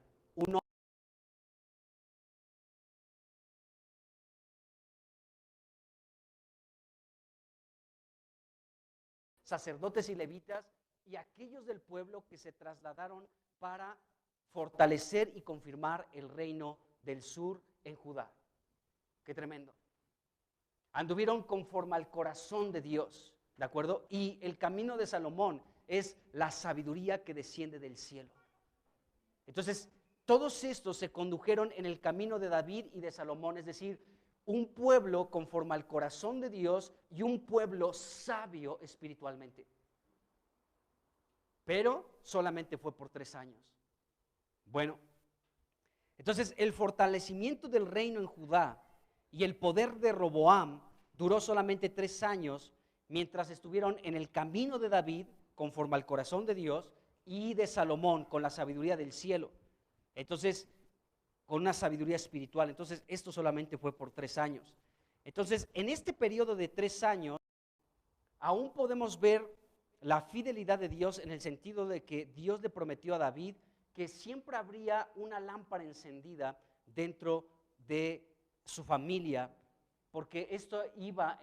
Sacerdotes y levitas y aquellos del pueblo que se trasladaron para fortalecer y confirmar el reino del sur en Judá. Qué tremendo. Anduvieron conforme al corazón de Dios, ¿de acuerdo? Y el camino de Salomón es la sabiduría que desciende del cielo. Entonces, todos estos se condujeron en el camino de David y de Salomón, es decir, un pueblo conforme al corazón de Dios y un pueblo sabio espiritualmente. Pero solamente fue por 3 años. Bueno, entonces el fortalecimiento del reino en Judá y el poder de Roboam duró solamente 3 años mientras estuvieron en el camino de David conforme al corazón de Dios y de Salomón con la sabiduría del cielo. Entonces, con una sabiduría espiritual. Entonces, esto solamente fue por 3 años. Entonces, en este periodo de 3 años, aún podemos ver la fidelidad de Dios en el sentido de que Dios le prometió a David que siempre habría una lámpara encendida dentro de su familia, porque esto iba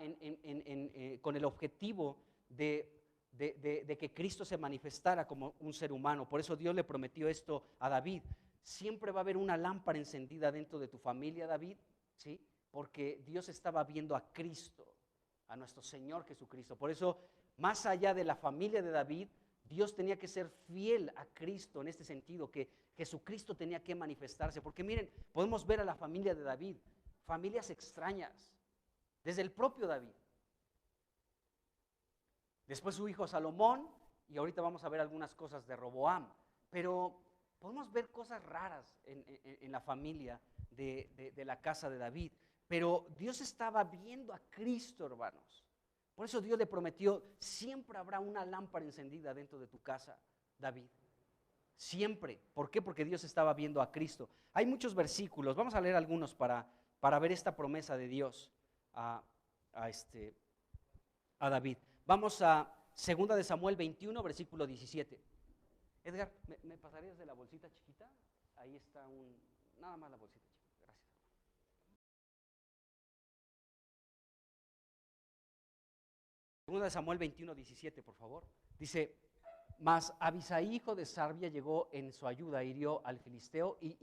con el objetivo de que Cristo se manifestara como un ser humano. Por eso Dios le prometió esto a David. Siempre va a haber una lámpara encendida dentro de tu familia, David, ¿sí? Porque Dios estaba viendo a Cristo, a nuestro Señor Jesucristo. Por eso, más allá de la familia de David, Dios tenía que ser fiel a Cristo en este sentido, que Jesucristo tenía que manifestarse. Porque miren, podemos ver a la familia de David, familias extrañas, desde el propio David. Después su hijo Salomón, y ahorita vamos a ver algunas cosas de Roboam. Pero podemos ver cosas raras en la familia de la casa de David. Pero Dios estaba viendo a Cristo, hermanos. Por eso Dios le prometió, siempre habrá una lámpara encendida dentro de tu casa, David. Siempre. ¿Por qué? Porque Dios estaba viendo a Cristo. Hay muchos versículos, vamos a leer algunos para ver esta promesa de Dios a David. Vamos a 2 de Samuel 21, versículo 17. Edgar, ¿me pasarías de la bolsita chiquita? Ahí está nada más la bolsita chiquita. Gracias. 2 de Samuel 21, 17, por favor. Dice, mas Abisai, hijo de Sarbia, llegó en su ayuda, hirió al filisteo y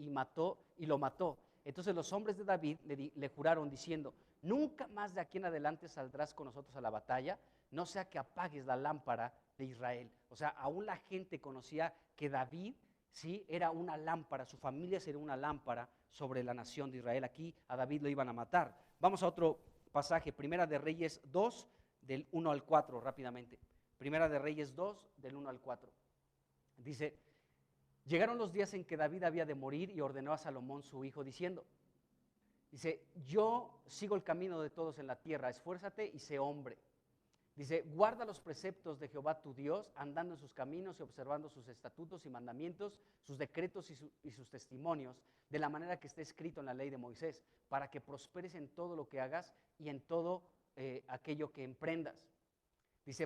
lo mató. Entonces los hombres de David le juraron diciendo, nunca más de aquí en adelante saldrás con nosotros a la batalla, no sea que apagues la lámpara de Israel. O sea, aún la gente conocía que David, sí, era una lámpara, su familia sería una lámpara sobre la nación de Israel. Aquí a David lo iban a matar. Vamos a otro pasaje, Primera de Reyes 2, del 1 al 4, rápidamente. Primera de Reyes 2, del 1 al 4. Dice, llegaron los días en que David había de morir y ordenó a Salomón su hijo diciendo, dice, yo sigo el camino de todos en la tierra, esfuérzate y sé hombre. Dice, guarda los preceptos de Jehová tu Dios, andando en sus caminos y observando sus estatutos y mandamientos, sus decretos y sus testimonios, de la manera que esté escrito en la ley de Moisés, para que prosperes en todo lo que hagas y en todo aquello que emprendas. Dice,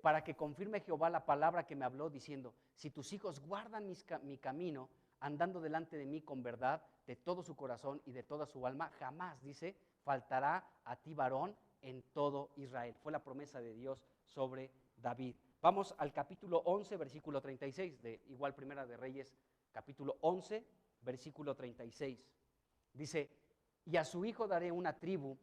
para que confirme Jehová la palabra que me habló, diciendo, si tus hijos guardan mi camino, andando delante de mí con verdad, de todo su corazón y de toda su alma, jamás, dice, faltará a ti varón en todo Israel. Fue la promesa de Dios sobre David. Vamos al capítulo 11, versículo 36, de igual Primera de Reyes, capítulo 11, versículo 36. Dice, y a su hijo daré una tribu,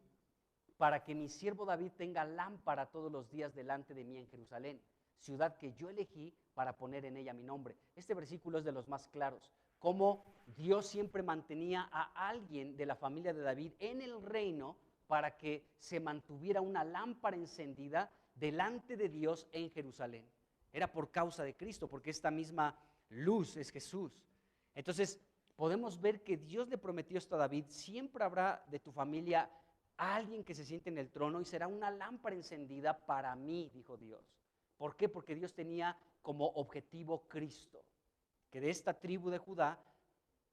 para que mi siervo David tenga lámpara todos los días delante de mí en Jerusalén, ciudad que yo elegí para poner en ella mi nombre. Este versículo es de los más claros, cómo Dios siempre mantenía a alguien de la familia de David en el reino para que se mantuviera una lámpara encendida delante de Dios en Jerusalén. Era por causa de Cristo, porque esta misma luz es Jesús. Entonces, podemos ver que Dios le prometió esto a David, siempre habrá de tu familia alguien que se siente en el trono y será una lámpara encendida para mí, dijo Dios. ¿Por qué? Porque Dios tenía como objetivo Cristo, que de esta tribu de Judá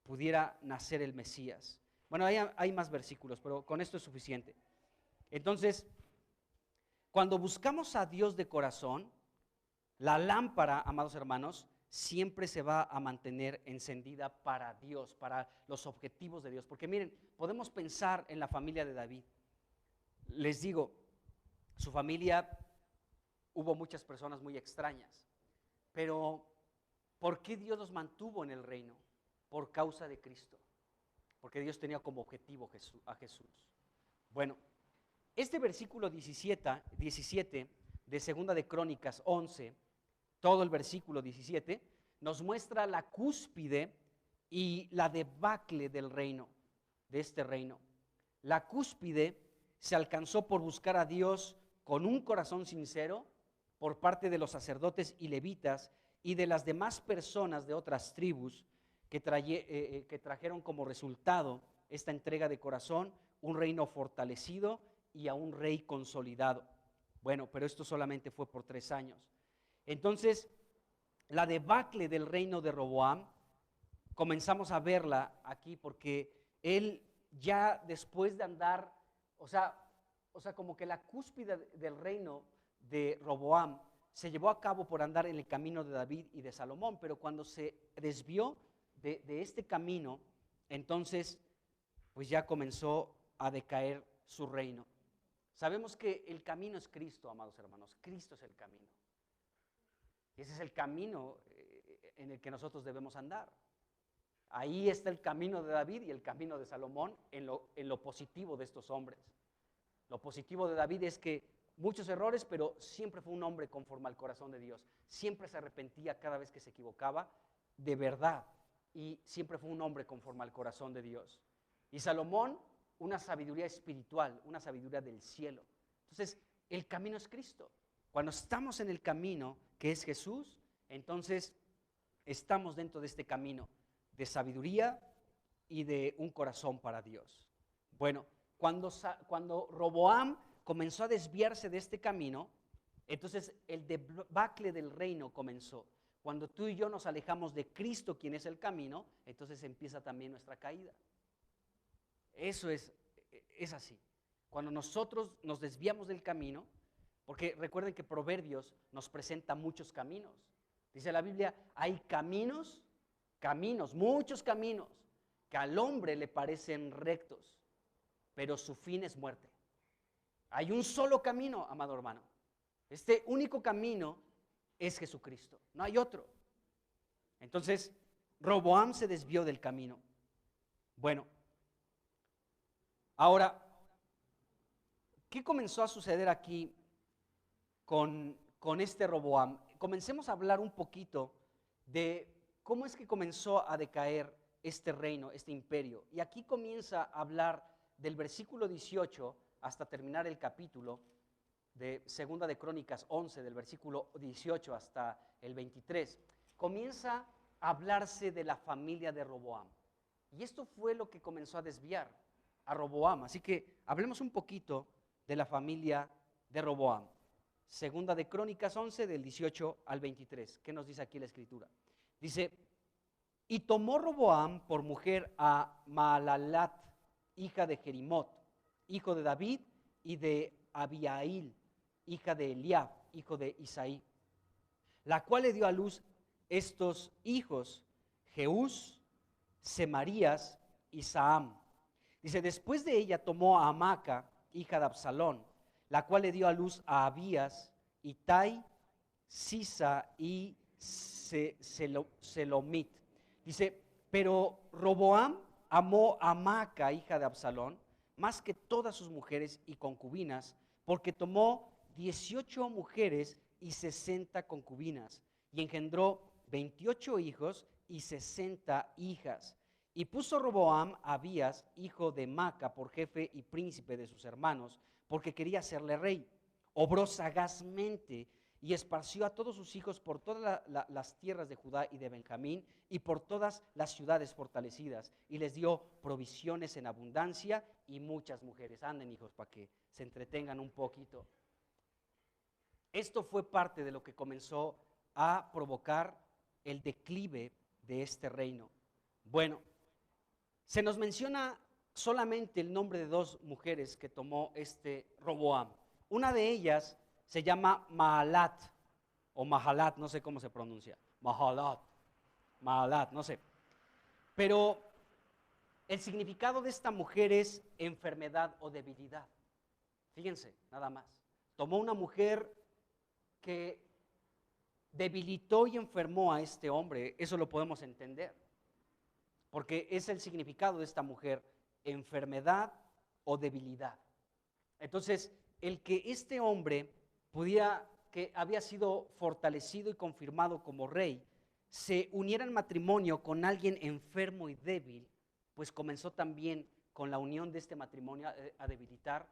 pudiera nacer el Mesías. Bueno, hay más versículos, pero con esto es suficiente. Entonces, cuando buscamos a Dios de corazón, la lámpara, amados hermanos, siempre se va a mantener encendida para Dios, para los objetivos de Dios. Porque miren, podemos pensar en la familia de David. Les digo, su familia, hubo muchas personas muy extrañas, pero ¿por qué Dios los mantuvo en el reino? Por causa de Cristo. Porque Dios tenía como objetivo a Jesús. Bueno, este versículo 17 de 2 de Crónicas 11, todo el versículo 17, nos muestra la cúspide y la debacle del reino, de este reino. La cúspide se alcanzó por buscar a Dios con un corazón sincero por parte de los sacerdotes y levitas y de las demás personas de otras tribus que trajeron como resultado esta entrega de corazón, un reino fortalecido y a un rey consolidado. Bueno, pero esto solamente fue por 3 años. Entonces, la debacle del reino de Roboam, comenzamos a verla aquí porque él ya después de andar, o sea como que la cúspide del reino de Roboam se llevó a cabo por andar en el camino de David y de Salomón, pero cuando se desvió de este camino, entonces pues ya comenzó a decaer su reino. Sabemos que el camino es Cristo, amados hermanos. Cristo es el camino. Y ese es el camino en el que nosotros debemos andar. Ahí está el camino de David y el camino de Salomón en lo positivo de estos hombres. Lo positivo de David es que muchos errores, pero siempre fue un hombre conforme al corazón de Dios. Siempre se arrepentía cada vez que se equivocaba, de verdad. Y siempre fue un hombre conforme al corazón de Dios. Y Salomón, una sabiduría espiritual, una sabiduría del cielo. Entonces, el camino es Cristo. Cuando estamos en el camino que es Jesús, entonces estamos dentro de este camino de sabiduría y de un corazón para Dios. Bueno, cuando Roboam comenzó a desviarse de este camino, entonces el debacle del reino comenzó. Cuando tú y yo nos alejamos de Cristo, quien es el camino, entonces empieza también nuestra caída. Eso es así. Cuando nosotros nos desviamos del camino, porque recuerden que Proverbios nos presenta muchos caminos. Dice la Biblia, hay caminos, muchos caminos, que al hombre le parecen rectos, pero su fin es muerte. Hay un solo camino, amado hermano. Este único camino es Jesucristo, no hay otro. Entonces, Roboam se desvió del camino. Bueno, ahora, ¿qué comenzó a suceder aquí con este Roboam? Comencemos a hablar un poquito de cómo es que comenzó a decaer este reino, este imperio. Y aquí comienza a hablar del versículo 18 hasta terminar el capítulo de Segunda de Crónicas 11, del versículo 18 hasta el 23. Comienza a hablarse de la familia de Roboam. Y esto fue lo que comenzó a desviar a Roboam. Así que hablemos un poquito de la familia de Roboam. Segunda de Crónicas 11, del 18 al 23. ¿Qué nos dice aquí la escritura? Dice, y tomó Roboam por mujer a Mahalalat, hija de Jerimot, hijo de David, y de Abiail, hija de Eliab, hijo de Isaí, la cual le dio a luz estos hijos, Jeús, Semarías y Saam. Dice, después de ella tomó a Amaca, hija de Absalón, la cual le dio a luz a Abías, Itai, Sisa y Selomit. Dice, pero Roboam amó a Maaca, hija de Absalón, más que todas sus mujeres y concubinas, porque tomó 18 mujeres y 60 concubinas, y engendró 28 hijos y 60 hijas. Y puso Roboam a Abías, hijo de Maaca, por jefe y príncipe de sus hermanos, porque quería hacerle rey. Obró sagazmente y esparció a todos sus hijos por todas las tierras de Judá y de Benjamín y por todas las ciudades fortalecidas, y les dio provisiones en abundancia y muchas mujeres. Anden, hijos, para que se entretengan un poquito. Esto fue parte de lo que comenzó a provocar el declive de este reino. Bueno, se nos menciona solamente el nombre de dos mujeres que tomó este Roboam. Una de ellas se llama Mahalat, o Mahalat, no sé cómo se pronuncia. Mahalat, no sé. Pero el significado de esta mujer es enfermedad o debilidad. Fíjense, nada más. Tomó una mujer que debilitó y enfermó a este hombre. Eso lo podemos entender, porque es el significado de esta mujer, enfermedad o debilidad. Entonces, el que este hombre pudiera, que había sido fortalecido y confirmado como rey, se uniera en matrimonio con alguien enfermo y débil, pues comenzó también con la unión de este matrimonio a debilitar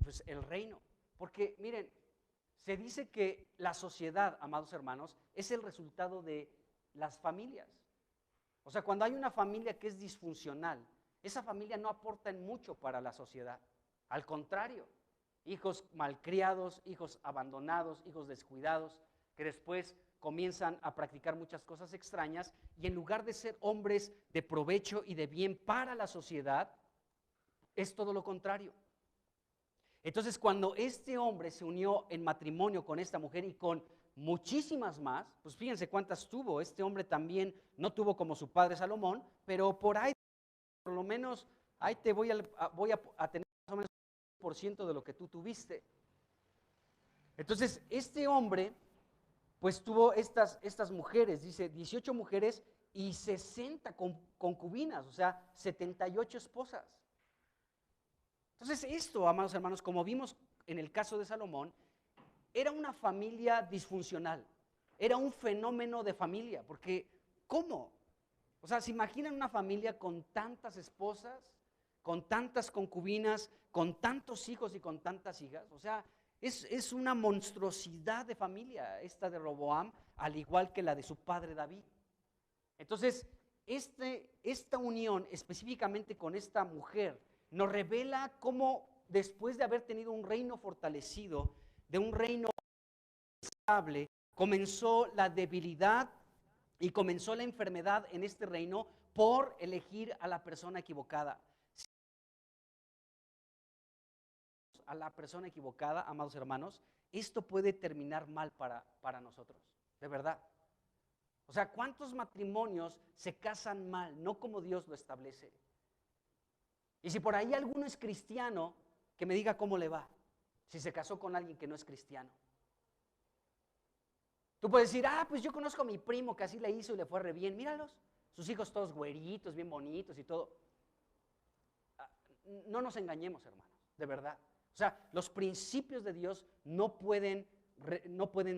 pues el reino. Porque miren, se dice que la sociedad, amados hermanos, es el resultado de las familias. O sea, cuando hay una familia que es disfuncional, esa familia no aporta en mucho para la sociedad. Al contrario, hijos malcriados, hijos abandonados, hijos descuidados, que después comienzan a practicar muchas cosas extrañas y en lugar de ser hombres de provecho y de bien para la sociedad, es todo lo contrario. Entonces, cuando este hombre se unió en matrimonio con esta mujer y con muchísimas más, pues fíjense cuántas tuvo. Este hombre también no tuvo como su padre Salomón, pero por ahí, por lo menos, ahí te voy a tener más o menos un por ciento de lo que tú tuviste. Entonces, este hombre, pues tuvo estas mujeres, dice 18 mujeres y 60 concubinas, o sea, 78 esposas. Entonces esto, amados hermanos, como vimos en el caso de Salomón, era una familia disfuncional, era un fenómeno de familia, porque ¿cómo? O sea, ¿se imaginan una familia con tantas esposas, con tantas concubinas, con tantos hijos y con tantas hijas? O sea, es una monstruosidad de familia esta de Roboam, al igual que la de su padre David. Entonces, esta unión específicamente con esta mujer nos revela cómo después de haber tenido un reino fortalecido, de un reino estable, comenzó la debilidad y comenzó la enfermedad en este reino por elegir a la persona equivocada. A la persona equivocada, amados hermanos, esto puede terminar mal para nosotros, de verdad. O sea, ¿cuántos matrimonios se casan mal, no como Dios lo establece? Y si por ahí alguno es cristiano, que me diga cómo le va, si se casó con alguien que no es cristiano. Tú puedes decir, pues yo conozco a mi primo que así le hizo y le fue re bien, míralos, sus hijos todos güeritos, bien bonitos y todo. No nos engañemos, hermanos, de verdad. O sea, los principios de Dios no pueden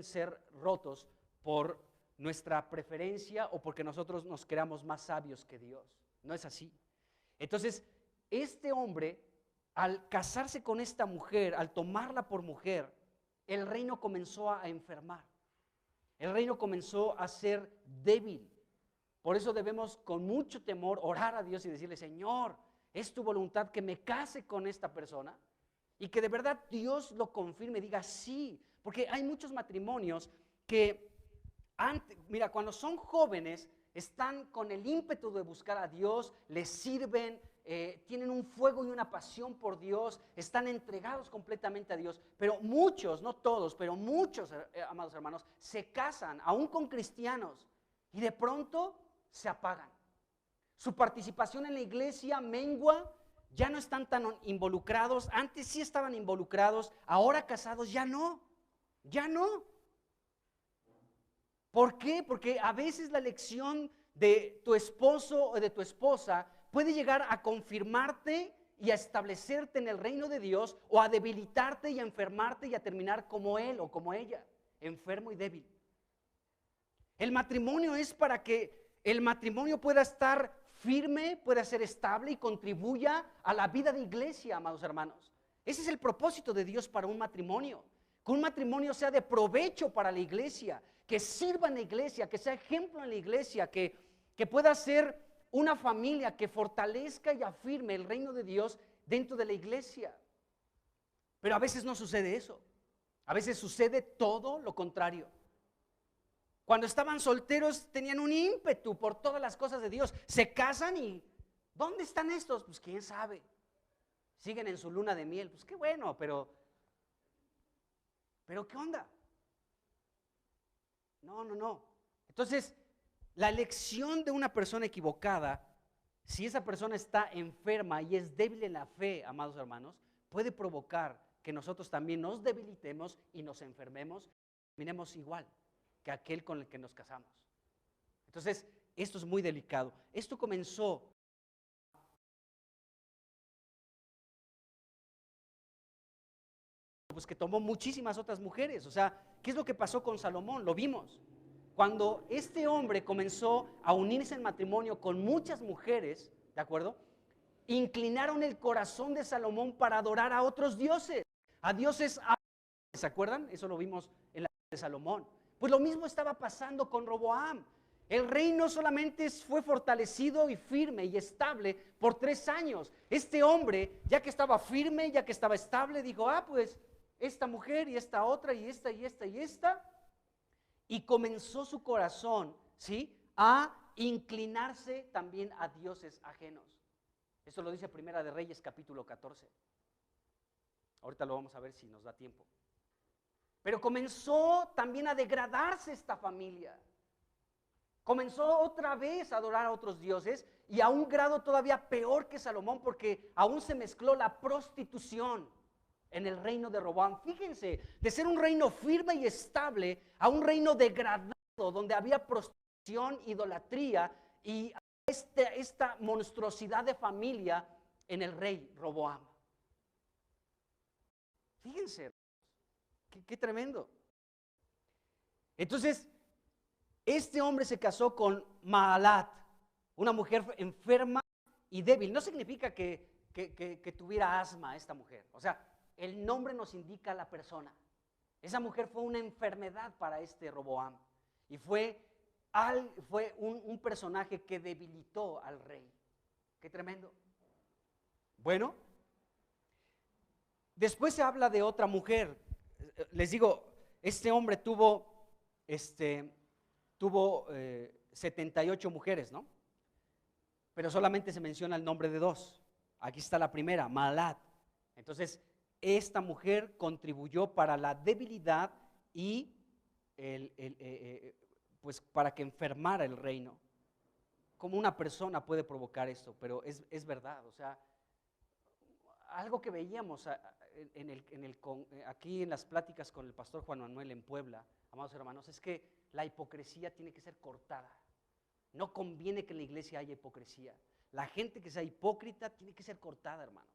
ser rotos por nuestra preferencia o porque nosotros nos creamos más sabios que Dios. No es así. Entonces, este hombre, al casarse con esta mujer, al tomarla por mujer, el reino comenzó a enfermar. El reino comenzó a ser débil. Por eso debemos con mucho temor orar a Dios y decirle, Señor, ¿es tu voluntad que me case con esta persona? Y que de verdad Dios lo confirme y diga sí. Porque hay muchos matrimonios que, mira, cuando son jóvenes, están con el ímpetu de buscar a Dios, les sirven, tienen un fuego y una pasión por Dios, están entregados completamente a Dios, pero muchos, no todos, pero muchos, amados hermanos, se casan aún con cristianos y de pronto se apagan. Su participación en la iglesia mengua, ya no están tan involucrados, antes sí estaban involucrados, ahora casados ya no. ¿Por qué? Porque a veces la elección de tu esposo o de tu esposa puede llegar a confirmarte y a establecerte en el reino de Dios o a debilitarte y a enfermarte y a terminar como él o como ella, enfermo y débil. El matrimonio es para que el matrimonio pueda estar firme, pueda ser estable y contribuya a la vida de iglesia, amados hermanos. Ese es el propósito de Dios para un matrimonio. Que un matrimonio sea de provecho para la iglesia, que sirva en la iglesia, que sea ejemplo en la iglesia, que pueda ser una familia que fortalezca y afirme el reino de Dios dentro de la iglesia. Pero a veces no sucede eso. A veces sucede todo lo contrario. Cuando estaban solteros tenían un ímpetu por todas las cosas de Dios. Se casan y ¿dónde están estos? Pues quién sabe. Siguen en su luna de miel. Pues qué bueno, pero ¿qué onda? No. Entonces, la elección de una persona equivocada, si esa persona está enferma y es débil en la fe, amados hermanos, puede provocar que nosotros también nos debilitemos y nos enfermemos, terminemos igual que aquel con el que nos casamos. Entonces, esto es muy delicado. Esto comenzó pues que tomó muchísimas otras mujeres. O sea, ¿qué es lo que pasó con Salomón? Lo vimos. Cuando este hombre comenzó a unirse en matrimonio con muchas mujeres, ¿de acuerdo? Inclinaron el corazón de Salomón para adorar a otros dioses, a dioses, ¿se acuerdan? Eso lo vimos en la vida de Salomón. Pues lo mismo estaba pasando con Roboam. El reino solamente fue fortalecido y firme y estable por 3 años. Este hombre, ya que estaba firme, ya que estaba estable, dijo, pues esta mujer y esta otra y esta y esta y esta. y comenzó su corazón, ¿sí?, a inclinarse también a dioses ajenos. Eso lo dice Primera de Reyes, capítulo 14. Ahorita lo vamos a ver si nos da tiempo. Pero comenzó también a degradarse esta familia. Comenzó otra vez a adorar a otros dioses y a un grado todavía peor que Salomón, porque aún se mezcló la prostitución en el reino de Roboam. Fíjense, de ser un reino firme y estable a un reino degradado donde había prostitución, idolatría y esta monstruosidad de familia en el rey Roboam. Fíjense, qué tremendo. Entonces, este hombre se casó con Maalat, una mujer enferma y débil. No significa que tuviera asma esta mujer. O sea, el nombre nos indica a la persona. Esa mujer fue una enfermedad para este Roboam. Y fue un personaje que debilitó al rey. Qué tremendo. Bueno, después se habla de otra mujer. Les digo, este hombre tuvo 78 mujeres, ¿no? Pero solamente se menciona el nombre de 2. Aquí está la primera, Maalat. Entonces, esta mujer contribuyó para la debilidad y pues para que enfermara el reino. ¿Cómo una persona puede provocar esto? Pero es verdad, o sea, algo que veíamos aquí en las pláticas con el pastor Juan Manuel en Puebla, amados hermanos, es que la hipocresía tiene que ser cortada. No conviene que en la iglesia haya hipocresía. La gente que sea hipócrita tiene que ser cortada, hermanos.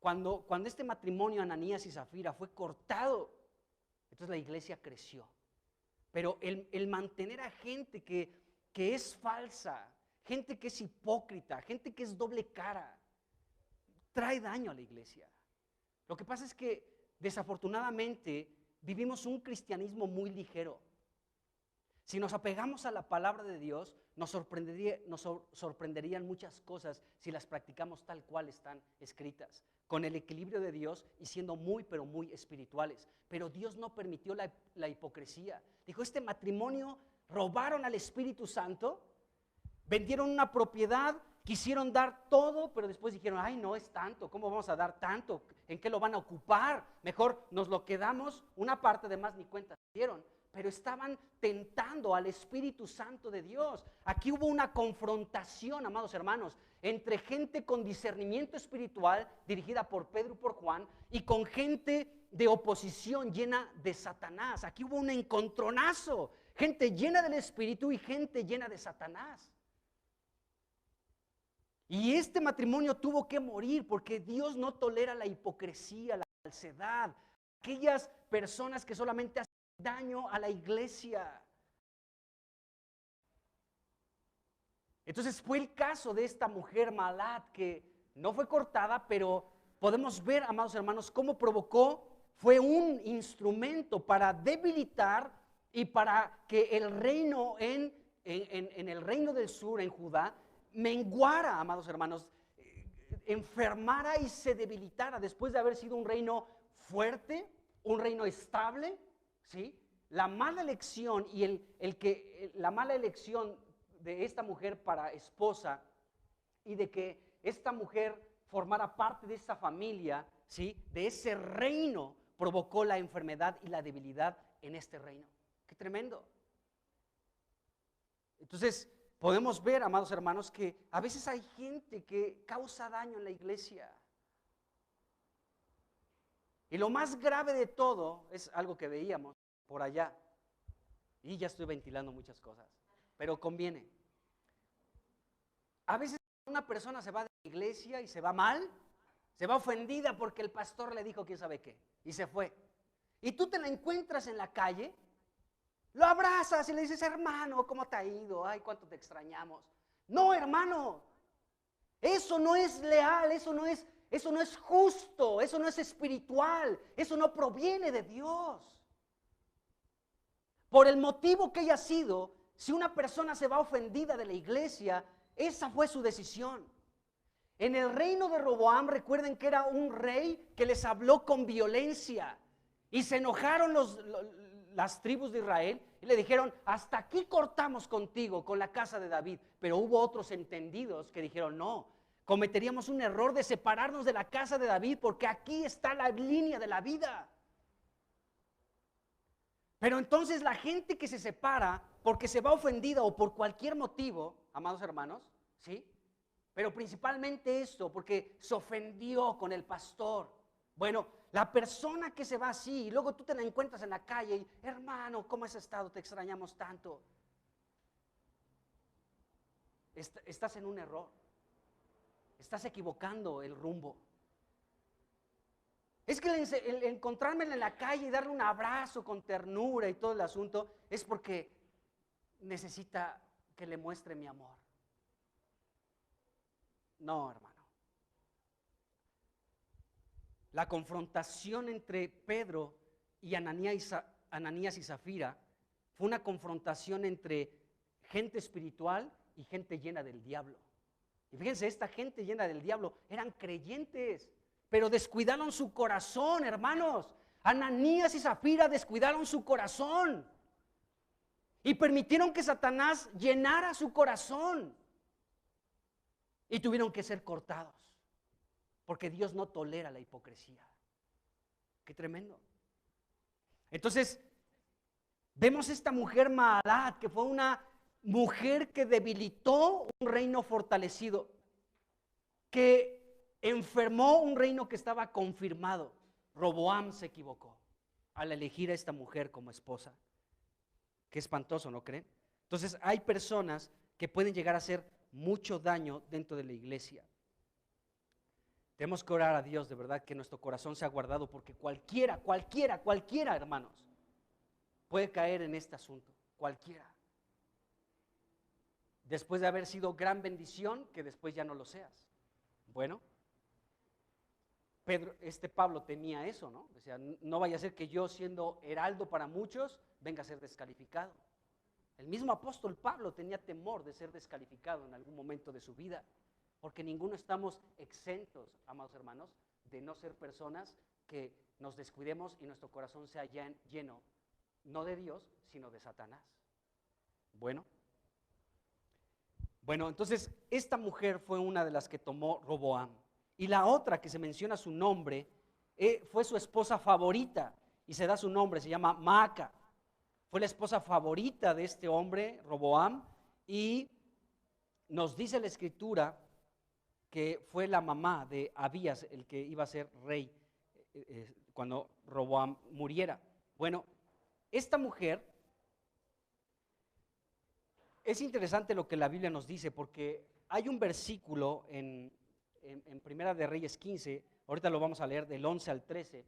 Cuando este matrimonio Ananías y Zafira fue cortado, entonces la iglesia creció. Pero el mantener a gente que es falsa, gente que es hipócrita, gente que es doble cara, trae daño a la iglesia. Lo que pasa es que desafortunadamente vivimos un cristianismo muy ligero. Si nos apegamos a la palabra de Dios, nos sorprenderían muchas cosas si las practicamos tal cual están escritas, con el equilibrio de Dios y siendo muy, pero muy espirituales. Pero Dios no permitió la hipocresía. Dijo, este matrimonio robaron al Espíritu Santo, vendieron una propiedad, quisieron dar todo, pero después dijeron, ay, no es tanto, ¿cómo vamos a dar tanto? ¿En qué lo van a ocupar? Mejor nos lo quedamos, una parte de más ni cuenta se dieron. Pero estaban tentando al Espíritu Santo de Dios. Aquí hubo una confrontación, amados hermanos, entre gente con discernimiento espiritual, dirigida por Pedro y por Juan, y con gente de oposición llena de Satanás. Aquí hubo un encontronazo, gente llena del Espíritu y gente llena de Satanás. Y este matrimonio tuvo que morir porque Dios no tolera la hipocresía, la falsedad, aquellas personas que solamente hacen daño a la iglesia. Entonces fue el caso de esta mujer Maalat que no fue cortada, pero podemos ver, amados hermanos, cómo fue un instrumento para debilitar y para que el reino en el reino del sur, en Judá, menguara, amados hermanos, enfermara y se debilitara después de haber sido un reino fuerte, un reino estable. ¿Sí? La mala elección y la mala elección de esta mujer para esposa y de que esta mujer formara parte de esta familia, ¿sí?, de ese reino, provocó la enfermedad y la debilidad en este reino. ¡Qué tremendo! Entonces, podemos ver, amados hermanos, que a veces hay gente que causa daño en la iglesia. Y lo más grave de todo es algo que veíamos por allá. Y ya estoy ventilando muchas cosas, pero conviene. A veces una persona se va de la iglesia y se va mal, se va ofendida porque el pastor le dijo quién sabe qué, y se fue. Y tú te la encuentras en la calle, lo abrazas y le dices, hermano, ¿cómo te ha ido? Ay, cuánto te extrañamos. No, hermano, eso no es leal, eso no es justo, eso no es espiritual, eso no proviene de Dios. Por el motivo que haya sido, si una persona se va ofendida de la iglesia, esa fue su decisión. En el reino de Roboam, recuerden que era un rey que les habló con violencia y se enojaron las tribus de Israel y le dijeron, hasta aquí cortamos contigo, con la casa de David. Pero hubo otros entendidos que dijeron, no, cometeríamos un error de separarnos de la casa de David porque aquí está la línea de la vida. Pero entonces la gente que se separa porque se va ofendida o por cualquier motivo, amados hermanos, ¿sí? Pero principalmente esto, porque se ofendió con el pastor. Bueno, la persona que se va así y luego tú te la encuentras en la calle y, hermano, ¿cómo has estado? Te extrañamos tanto. Estás en un error. Estás equivocando el rumbo. Es que el encontrarme en la calle y darle un abrazo con ternura y todo el asunto es porque necesita que le muestre mi amor. No, hermano. La confrontación entre Pedro y Ananías y Zafira fue una confrontación entre gente espiritual y gente llena del diablo. Y fíjense, esta gente llena del diablo eran creyentes, pero descuidaron su corazón, hermanos. Ananías y Zafira descuidaron su corazón y permitieron que Satanás llenara su corazón y tuvieron que ser cortados. Porque Dios no tolera la hipocresía. Qué tremendo. Entonces, vemos esta mujer Maalat, que fue una mujer que debilitó un reino fortalecido, que enfermó un reino que estaba confirmado. Roboam se equivocó al elegir a esta mujer como esposa. Qué espantoso, ¿no creen? Entonces, hay personas que pueden llegar a hacer mucho daño dentro de la iglesia. Tenemos que orar a Dios de verdad que nuestro corazón sea guardado porque cualquiera, hermanos, puede caer en este asunto, cualquiera. Después de haber sido gran bendición, que después ya no lo seas. Bueno, Pablo temía eso, ¿no? O sea, no vaya a ser que yo siendo heraldo para muchos venga a ser descalificado. El mismo apóstol Pablo tenía temor de ser descalificado en algún momento de su vida. Porque ninguno estamos exentos, amados hermanos, de no ser personas que nos descuidemos y nuestro corazón sea lleno, no de Dios, sino de Satanás. Bueno, entonces esta mujer fue una de las que tomó Roboam. Y la otra que se menciona su nombre fue su esposa favorita y se da su nombre, se llama Maaca. Fue la esposa favorita de este hombre, Roboam, y nos dice la Escritura que fue la mamá de Abías, el que iba a ser rey cuando Roboam muriera. Bueno, esta mujer, es interesante lo que la Biblia nos dice, porque hay un versículo en Primera de Reyes 15, ahorita lo vamos a leer del 11 al 13,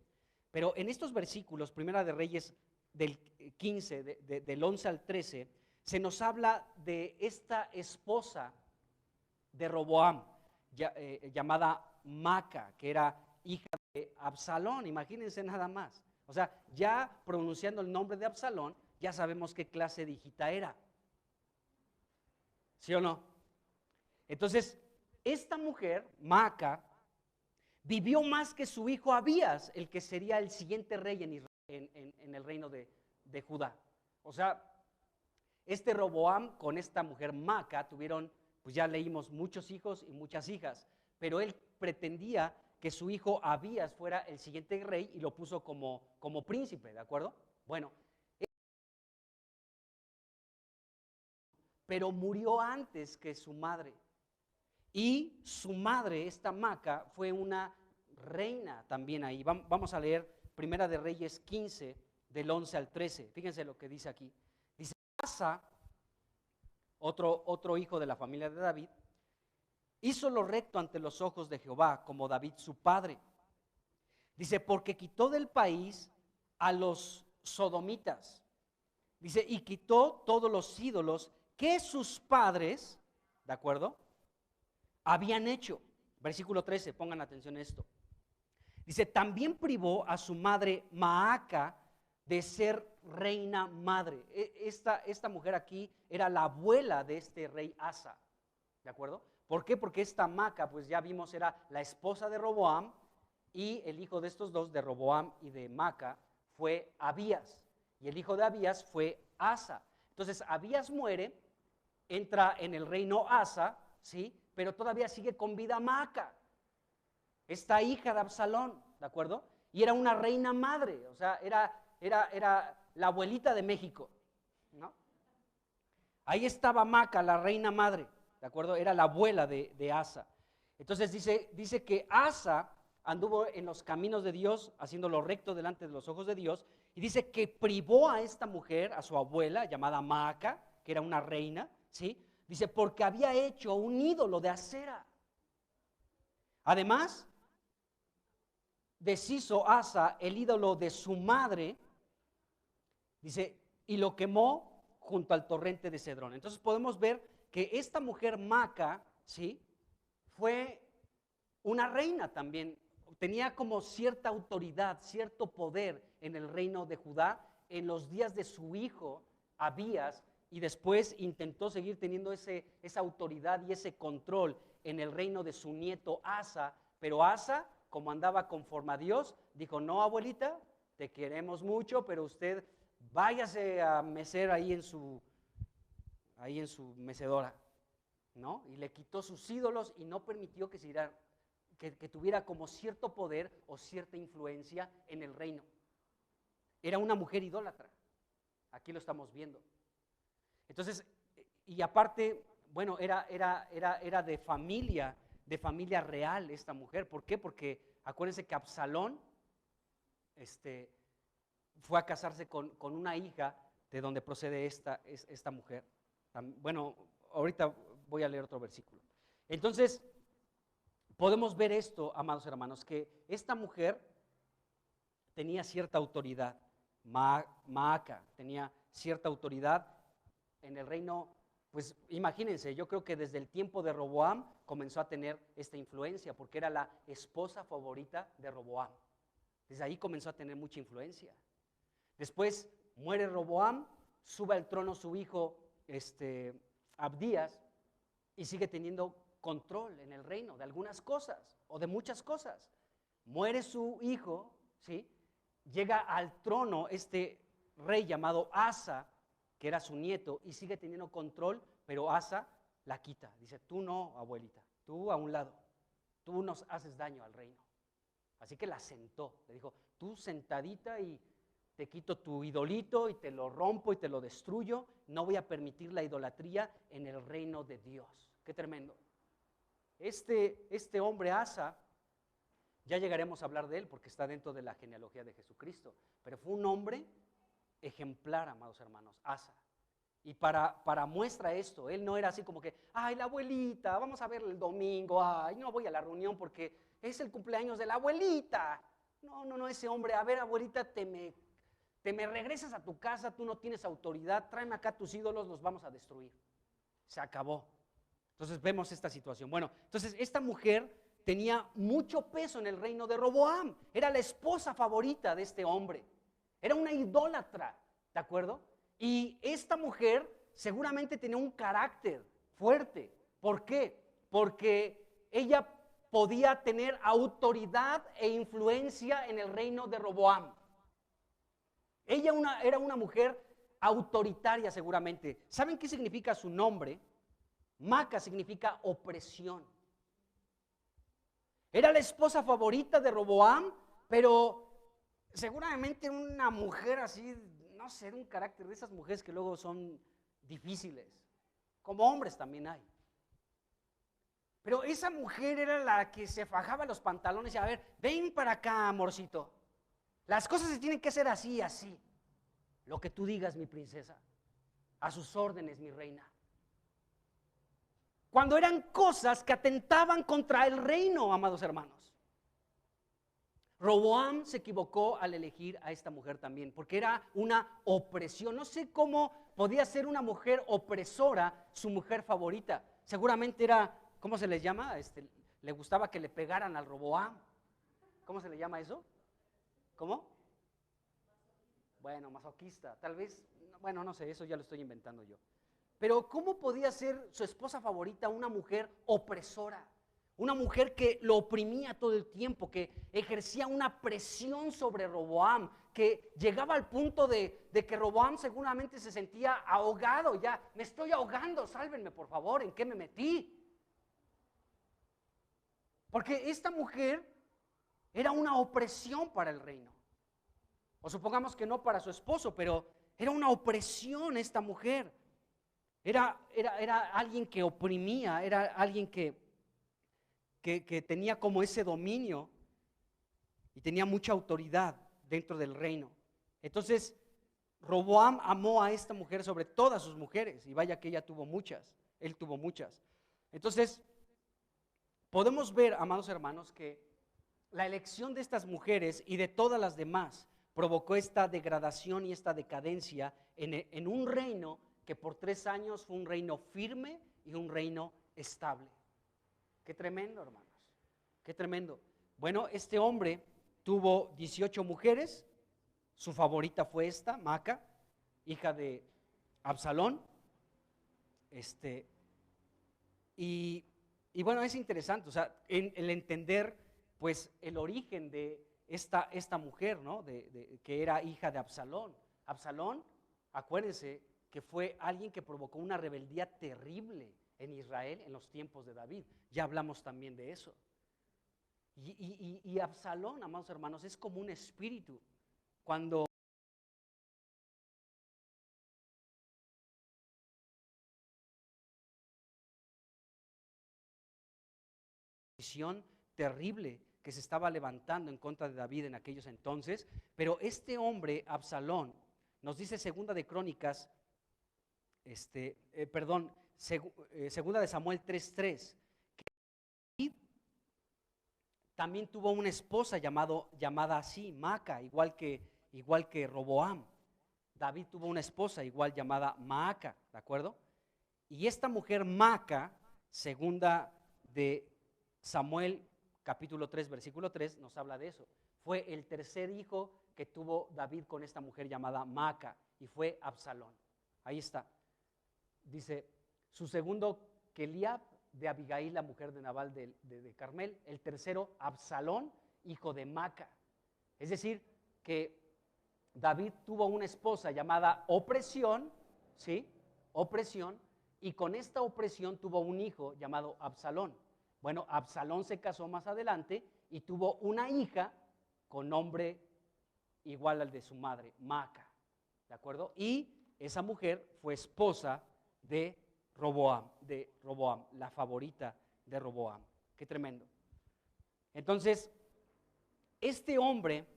pero en estos versículos, Primera de Reyes del 15, del 11 al 13, se nos habla de esta esposa de Roboam, llamada Maaca, que era hija de Absalón, imagínense nada más. O sea, ya pronunciando el nombre de Absalón, ya sabemos qué clase de hijita era. ¿Sí o no? Entonces, esta mujer, Maaca, vivió más que su hijo Abías, el que sería el siguiente rey en el reino de Judá. O sea, este Roboam con esta mujer Maaca tuvieron, pues ya leímos, muchos hijos y muchas hijas, pero él pretendía que su hijo Abías fuera el siguiente rey y lo puso como príncipe, ¿de acuerdo? Bueno, pero murió antes que su madre. Y su madre, esta Maaca, fue una reina también ahí. Vamos a leer Primera de Reyes 15, del 11 al 13. Fíjense lo que dice aquí. Dice, Asa, otro hijo de la familia de David, hizo lo recto ante los ojos de Jehová, como David su padre. Dice, porque quitó del país a los sodomitas. Dice, y quitó todos los ídolos que sus padres, ¿de acuerdo?, habían hecho. Versículo 13, pongan atención a esto. Dice, también privó a su madre Maaca de ser reina madre. Esta mujer aquí era la abuela de este rey Asa, ¿de acuerdo? ¿Por qué? Porque esta Maaca, pues ya vimos, era la esposa de Roboam, y el hijo de estos dos, de Roboam y de Maaca, fue Abías. y el hijo de Abías fue Asa. Entonces Abías muere, entra en el reino Asa, ¿sí? Pero todavía sigue con vida Maaca, esta hija de Absalón, ¿de acuerdo? Y era una reina madre, o sea, era la abuelita de México, ¿no? Ahí estaba Maaca, la reina madre, ¿de acuerdo? Era la abuela de Asa. Entonces dice que Asa anduvo en los caminos de Dios, haciendo lo recto delante de los ojos de Dios, y dice que privó a esta mujer, a su abuela, llamada Maaca, que era una reina, ¿sí? Dice, porque había hecho un ídolo de acera. Además, deshizo Asa el ídolo de su madre, dice, y lo quemó junto al torrente de Cedrón. Entonces podemos ver que esta mujer Maaca, ¿sí? Fue una reina también, tenía como cierta autoridad, cierto poder en el reino de Judá en los días de su hijo Abías, y después intentó seguir teniendo esa autoridad y ese control en el reino de su nieto Asa, pero Asa, como andaba conforme a Dios, dijo, no, abuelita, te queremos mucho, pero usted váyase a mecer ahí en su mecedora, ¿no? Y le quitó sus ídolos y no permitió que tuviera como cierto poder o cierta influencia en el reino. Era una mujer idólatra, aquí lo estamos viendo. Entonces, y aparte, bueno, era de familia real esta mujer. ¿Por qué? Porque acuérdense que Absalón fue a casarse con una hija de donde procede esta mujer. Bueno, ahorita voy a leer otro versículo. Entonces, podemos ver esto, amados hermanos, que esta mujer tenía cierta autoridad, Maaca tenía cierta autoridad en el reino. Pues imagínense, yo creo que desde el tiempo de Roboam comenzó a tener esta influencia, porque era la esposa favorita de Roboam. Desde ahí comenzó a tener mucha influencia. Después muere Roboam, sube al trono su hijo Abdías, y sigue teniendo control en el reino de algunas cosas o de muchas cosas. Muere su hijo, ¿sí? Llega al trono este rey llamado Asa, que era su nieto, y sigue teniendo control, pero Asa la quita. Dice, tú no, abuelita, tú a un lado, tú nos haces daño al reino. Así que la sentó, le dijo, tú sentadita y te quito tu idolito y te lo rompo y te lo destruyo, no voy a permitir la idolatría en el reino de Dios. Qué tremendo. Este hombre Asa, ya llegaremos a hablar de él porque está dentro de la genealogía de Jesucristo, pero fue un hombre ejemplar, amados hermanos, Asa. Y para muestra esto, él no era así como que, ay, la abuelita, vamos a ver el domingo, ay, no voy a la reunión porque es el cumpleaños de la abuelita. No, ese hombre, a ver, abuelita, te me regresas a tu casa, tú no tienes autoridad, tráeme acá tus ídolos, los vamos a destruir. Se acabó. Entonces vemos esta situación. Bueno, entonces esta mujer tenía mucho peso en el reino de Roboam, era la esposa favorita de este hombre. Era una idólatra, ¿de acuerdo? Y esta mujer seguramente tenía un carácter fuerte. ¿Por qué? Porque ella podía tener autoridad e influencia en el reino de Roboam. Ella era una mujer autoritaria seguramente. ¿Saben qué significa su nombre? Maaca significa opresión. Era la esposa favorita de Roboam, pero seguramente una mujer así, no sé, un carácter de esas mujeres que luego son difíciles, como hombres también hay. Pero esa mujer era la que se fajaba los pantalones y a ver, ven para acá, amorcito. Las cosas se tienen que hacer así, así. Lo que tú digas, mi princesa. A sus órdenes, mi reina. Cuando eran cosas que atentaban contra el reino, amados hermanos. Roboam se equivocó al elegir a esta mujer también, porque era una opresión. No sé cómo podía ser una mujer opresora su mujer favorita. Seguramente era, ¿cómo se les llama? Le gustaba que le pegaran al Roboam. ¿Cómo se le llama eso? ¿Cómo? Bueno, masoquista, tal vez, bueno, no sé, eso ya lo estoy inventando yo. Pero ¿cómo podía ser su esposa favorita una mujer opresora? Una mujer que lo oprimía todo el tiempo, que ejercía una presión sobre Roboam, que llegaba al punto de que Roboam seguramente se sentía ahogado. Ya, me estoy ahogando, sálvenme por favor, ¿en qué me metí? Porque esta mujer era una opresión para el reino. O supongamos que no para su esposo, pero era una opresión esta mujer. Era alguien que oprimía, era alguien que tenía como ese dominio y tenía mucha autoridad dentro del reino. Entonces, Roboam amó a esta mujer sobre todas sus mujeres, y vaya que ella tuvo muchas, él tuvo muchas. Entonces, podemos ver, amados hermanos, que la elección de estas mujeres y de todas las demás provocó esta degradación y esta decadencia en un reino que por 3 años fue un reino firme y un reino estable. Qué tremendo, hermanos, qué tremendo. Bueno, este hombre tuvo 18 mujeres, su favorita fue esta, Maaca, hija de Absalón. Y bueno, es interesante, o sea, el entender pues el origen de esta mujer, ¿no? Que era hija de Absalón. Absalón, acuérdense que fue alguien que provocó una rebeldía terrible en Israel en los tiempos de David. Ya hablamos también de eso. Y Absalón, amados hermanos, es como un espíritu. Cuando terrible que se estaba levantando en contra de David en aquellos entonces, pero este hombre, Absalón, nos dice segunda de Crónicas, segunda de Samuel 3:3, que David también tuvo una esposa llamada así, Maaca, igual que Roboam. David tuvo una esposa igual llamada Maaca, ¿de acuerdo? Y esta mujer Maaca, segunda de Samuel capítulo 3, versículo 3, nos habla de eso. Fue el tercer hijo que tuvo David con esta mujer llamada Maaca, y fue Absalón. Ahí está. Dice, su segundo, Keliab, de Abigail, la mujer de Nabal de Carmel. El tercero, Absalón, hijo de Maaca. Es decir, que David tuvo una esposa llamada Opresión, ¿sí? Opresión, y con esta opresión tuvo un hijo llamado Absalón. Bueno, Absalón se casó más adelante y tuvo una hija con nombre igual al de su madre, Maaca, ¿de acuerdo? Y esa mujer fue esposa de Roboam, la favorita de Roboam. Qué tremendo. Entonces, este hombre,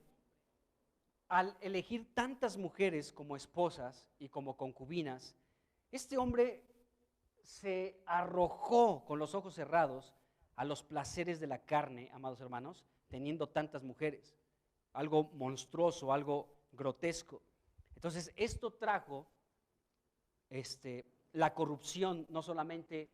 al elegir tantas mujeres como esposas y como concubinas, este hombre se arrojó con los ojos cerrados a los placeres de la carne, amados hermanos, teniendo tantas mujeres. Algo monstruoso, algo grotesco. Entonces, esto trajo la corrupción, no solamente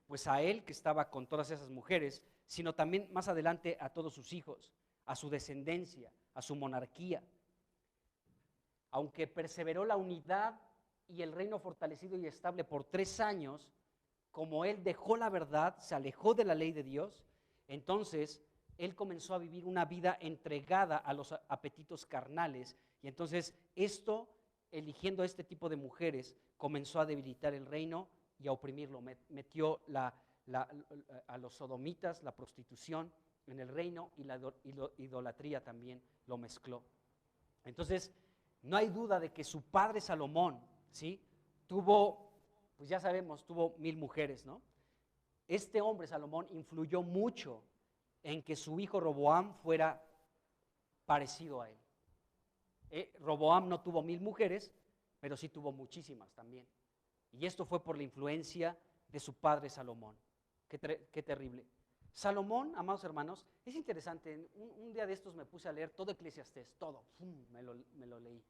pues a él, que estaba con todas esas mujeres, sino también más adelante a todos sus hijos, a su descendencia, a su monarquía. Aunque perseveró la unidad y el reino fortalecido y estable por 3 años, como él dejó la verdad, se alejó de la ley de Dios, entonces él comenzó a vivir una vida entregada a los apetitos carnales, y entonces esto, eligiendo este tipo de mujeres, comenzó a debilitar el reino y a oprimirlo. Metió a los sodomitas, la prostitución en el reino, y la idolatría también lo mezcló. Entonces, no hay duda de que su padre Salomón, ¿sí?, tuvo, pues ya sabemos, tuvo 1000 mujeres, ¿no? Este hombre, Salomón, influyó mucho en que su hijo Roboam fuera parecido a él. Roboam no tuvo 1000 mujeres, pero sí tuvo muchísimas también. Y esto fue por la influencia de su padre Salomón. Qué terrible. Salomón, amados hermanos, es interesante. Un día de estos me puse a leer todo Eclesiastés, todo, me lo leí.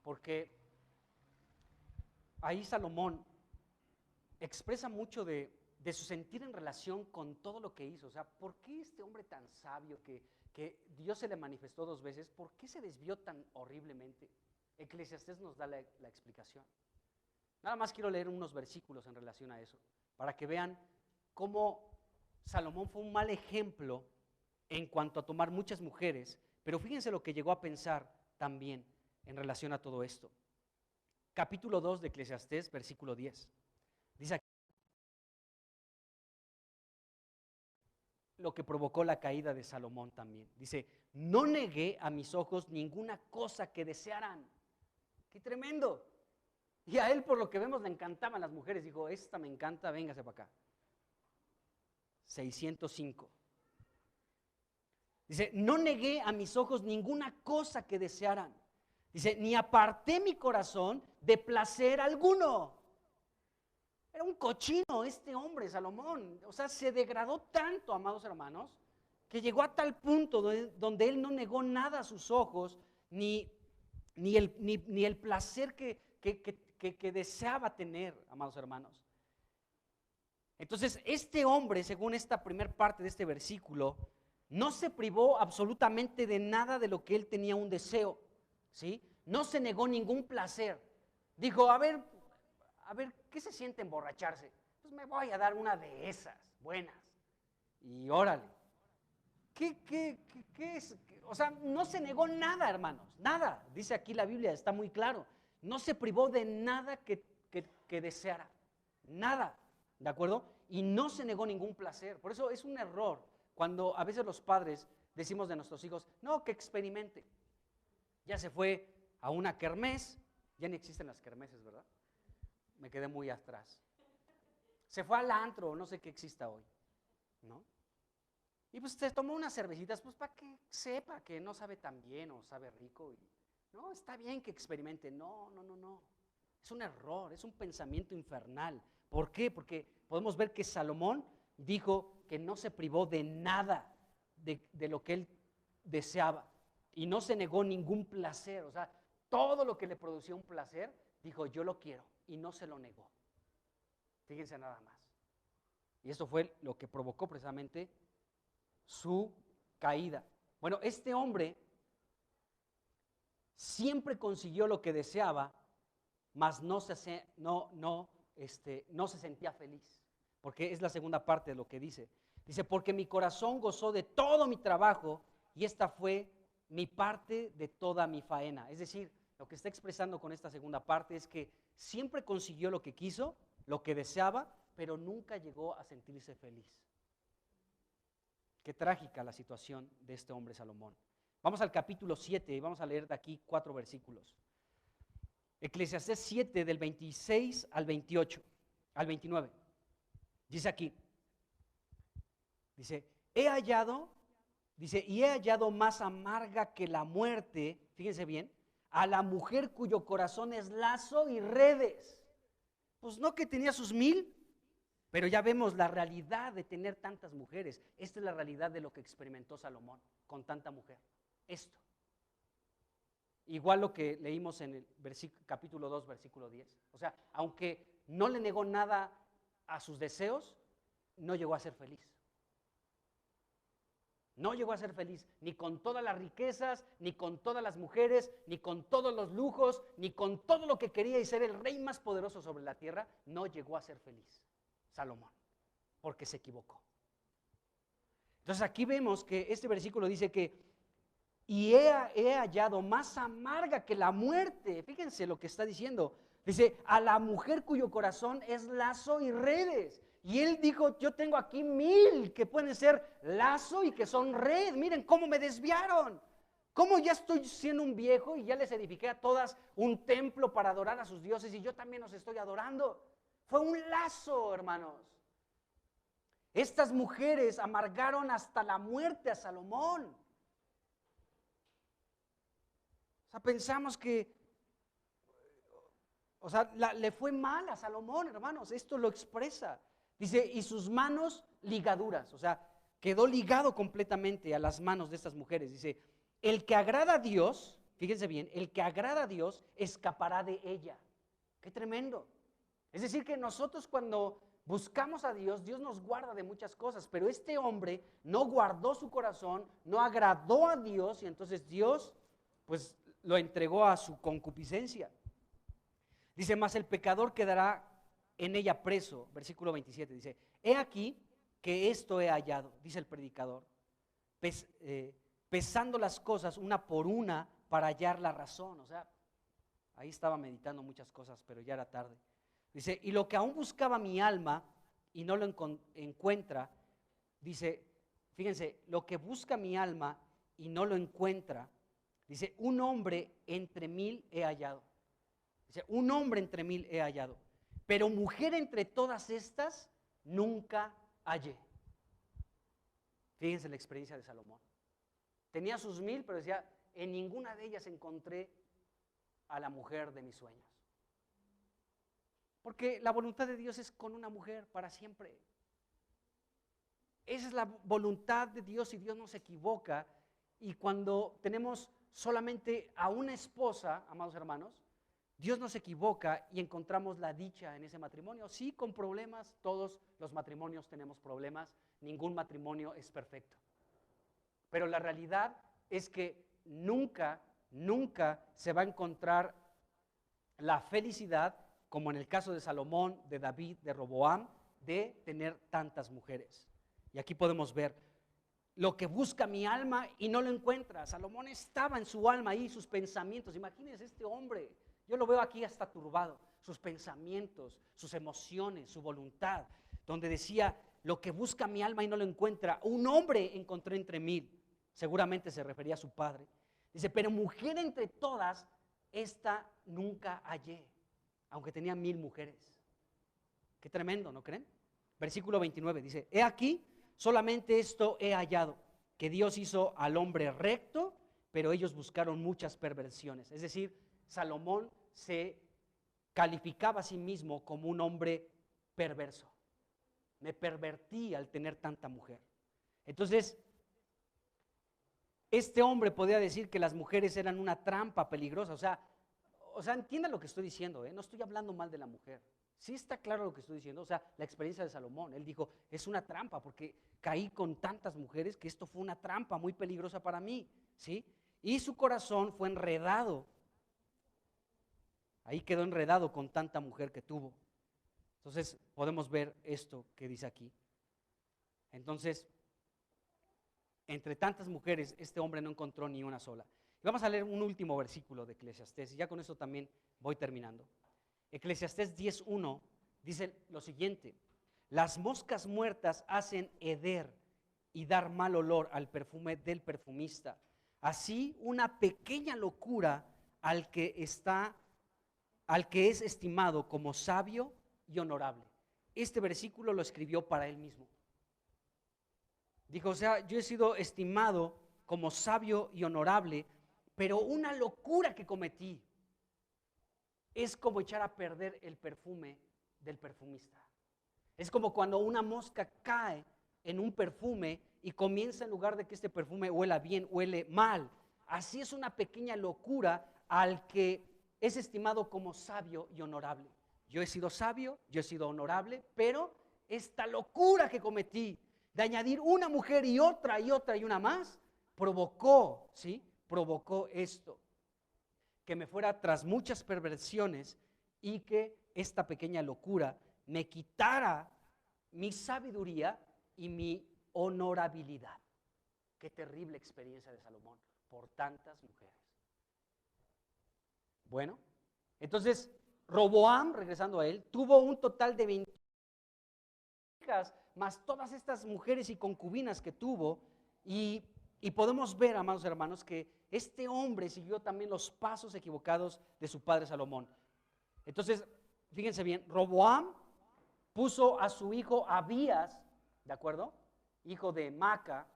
Porque ahí Salomón expresa mucho de su sentir en relación con todo lo que hizo. O sea, ¿por qué este hombre tan sabio que Dios se le manifestó 2 veces, por qué se desvió tan horriblemente? Eclesiastés nos da la explicación. Nada más quiero leer unos versículos en relación a eso, para que vean cómo Salomón fue un mal ejemplo en cuanto a tomar muchas mujeres, pero fíjense lo que llegó a pensar también en relación a todo esto. Capítulo 2 de Eclesiastés, versículo 10. Dice aquí lo que provocó la caída de Salomón también. Dice, no negué a mis ojos ninguna cosa que desearan. ¡Qué tremendo! Y a él, por lo que vemos, le encantaban las mujeres. Dijo, esta me encanta, véngase para acá. 605. Dice, no negué a mis ojos ninguna cosa que desearan. Dice, ni aparté mi corazón de placer alguno. Era un cochino este hombre, Salomón. O sea, se degradó tanto, amados hermanos, que llegó a tal punto donde él no negó nada a sus ojos, ni el placer que deseaba tener, amados hermanos. Entonces, este hombre, según esta primera parte de este versículo, no se privó absolutamente de nada de lo que él tenía un deseo, ¿sí? No se negó ningún placer. Dijo, a ver, ¿qué se siente emborracharse? Pues me voy a dar una de esas, buenas. Y órale. ¿Qué es? O sea, no se negó nada, hermanos, nada. Dice aquí la Biblia, está muy claro. No se privó de nada que deseara, nada, ¿de acuerdo? Y no se negó ningún placer. Por eso es un error cuando a veces los padres decimos de nuestros hijos, no, que experimente. Ya se fue a una kermés, ya ni existen las kermeses, ¿verdad? Me quedé muy atrás. Se fue al antro, no sé qué exista hoy, ¿no? Y pues se tomó unas cervecitas, pues para que sepa que no sabe tan bien o sabe rico. No, está bien que experimente. No. Es un error, es un pensamiento infernal. ¿Por qué? Porque podemos ver que Salomón dijo que no se privó de nada de lo que él deseaba y no se negó ningún placer. O sea, todo lo que le producía un placer, dijo, yo lo quiero, y no se lo negó. Fíjense nada más. Y esto fue lo que provocó precisamente su caída. Bueno, este hombre siempre consiguió lo que deseaba, mas no se sentía feliz, porque es la segunda parte de lo que dice. Dice, porque mi corazón gozó de todo mi trabajo y esta fue mi parte de toda mi faena. Es decir, lo que está expresando con esta segunda parte es que siempre consiguió lo que quiso, lo que deseaba, pero nunca llegó a sentirse feliz. Qué trágica la situación de este hombre Salomón. Vamos al capítulo 7 y vamos a leer de aquí 4 versículos. Eclesiastés 7 del 26 al 28, al 29. Dice aquí, dice, y he hallado más amarga que la muerte, fíjense bien, a la mujer cuyo corazón es lazo y redes. Pues no que tenía sus 1000, pero ya vemos la realidad de tener tantas mujeres. Esta es la realidad de lo que experimentó Salomón con tanta mujer. Esto. Igual lo que leímos en el capítulo 2, versículo 10. O sea, aunque no le negó nada a sus deseos, no llegó a ser feliz. No llegó a ser feliz, ni con todas las riquezas, ni con todas las mujeres, ni con todos los lujos, ni con todo lo que quería y ser el rey más poderoso sobre la tierra. No llegó a ser feliz Salomón, porque se equivocó. Entonces aquí vemos que este versículo dice que y he hallado más amarga que la muerte. Fíjense lo que está diciendo. Dice, a la mujer cuyo corazón es lazo y redes. Y él dijo, yo tengo aquí 1000 que pueden ser lazo y que son red. Miren cómo me desviaron. Cómo ya estoy siendo un viejo y ya les edifiqué a todas un templo para adorar a sus dioses y yo también los estoy adorando. Fue un lazo, hermanos. Estas mujeres amargaron hasta la muerte a Salomón. O sea, pensamos que, o sea, le fue mal a Salomón, hermanos. Esto lo expresa. Dice, y sus manos ligaduras. O sea, quedó ligado completamente a las manos de estas mujeres. Dice, el que agrada a Dios, fíjense bien, el que agrada a Dios escapará de ella. Qué tremendo. Es decir, que nosotros cuando buscamos a Dios, Dios nos guarda de muchas cosas. Pero este hombre no guardó su corazón, no agradó a Dios y entonces Dios, pues, lo entregó a su concupiscencia. Dice, mas el pecador quedará en ella preso. Versículo 27 dice, he aquí que esto he hallado, dice el predicador, pesando las cosas una por una para hallar la razón. O sea, ahí estaba meditando muchas cosas, pero ya era tarde. Dice, y lo que aún buscaba mi alma y no lo encuentra, dice, fíjense, lo que busca mi alma y no lo encuentra, dice, un hombre entre 1000 he hallado. Dice, un hombre entre 1000 he hallado, pero mujer entre todas estas nunca hallé. Fíjense la experiencia de Salomón. Tenía sus 1000, pero decía, en ninguna de ellas encontré a la mujer de mis sueños. Porque la voluntad de Dios es con una mujer para siempre. Esa es la voluntad de Dios y Dios no se equivoca. Y cuando tenemos solamente a una esposa, amados hermanos, Dios no se equivoca y encontramos la dicha en ese matrimonio. Sí, con problemas, todos los matrimonios tenemos problemas, ningún matrimonio es perfecto. Pero la realidad es que nunca se va a encontrar la felicidad, como en el caso de Salomón, de David, de Roboam, de tener tantas mujeres. Y aquí podemos ver lo que busca mi alma y no lo encuentra. Salomón estaba en su alma ahí, sus pensamientos. Imagínense este hombre, yo lo veo aquí hasta turbado, sus pensamientos, sus emociones, su voluntad, donde decía, lo que busca mi alma y no lo encuentra, un hombre encontré entre 1000. Seguramente se refería a su padre. Dice, pero mujer entre todas, esta nunca hallé, aunque tenía 1000 mujeres. Qué tremendo, ¿no creen? Versículo 29 dice, he aquí, solamente esto he hallado, que Dios hizo al hombre recto, pero ellos buscaron muchas perversiones. Es decir, Salomón se calificaba a sí mismo como un hombre perverso. Me pervertí al tener tanta mujer. Entonces, este hombre podía decir que las mujeres eran una trampa peligrosa. O sea, entiendan lo que estoy diciendo, no estoy hablando mal de la mujer. Sí está claro lo que estoy diciendo. O sea, la experiencia de Salomón, él dijo, es una trampa porque caí con tantas mujeres que esto fue una trampa muy peligrosa para mí, ¿sí? Y su corazón fue enredado. Ahí quedó enredado con tanta mujer que tuvo. Entonces, podemos ver esto que dice aquí. Entonces, entre tantas mujeres, este hombre no encontró ni una sola. Y vamos a leer un último versículo de Eclesiastés, y ya con eso también voy terminando. Eclesiastés 10:1 dice lo siguiente: las moscas muertas hacen heder y dar mal olor al perfume del perfumista. Así, una pequeña locura al que es estimado como sabio y honorable. Este versículo lo escribió para él mismo. Dijo, o sea, yo he sido estimado como sabio y honorable, pero una locura que cometí es como echar a perder el perfume del perfumista. Es como cuando una mosca cae en un perfume y comienza, en lugar de que este perfume huela bien, huele mal. Así es una pequeña locura al que es estimado como sabio y honorable. Yo he sido sabio, yo he sido honorable, pero esta locura que cometí de añadir una mujer y otra y otra y una más, provocó esto, que me fuera tras muchas perversiones y que esta pequeña locura me quitara mi sabiduría y mi honorabilidad. Qué terrible experiencia de Salomón por tantas mujeres. Bueno, entonces Roboam, regresando a él, tuvo un total de 20 hijas, más todas estas mujeres y concubinas que tuvo, y podemos ver, amados hermanos, que este hombre siguió también los pasos equivocados de su padre Salomón. Entonces, fíjense bien, Roboam puso a su hijo Abías, ¿de acuerdo? Hijo de Maca,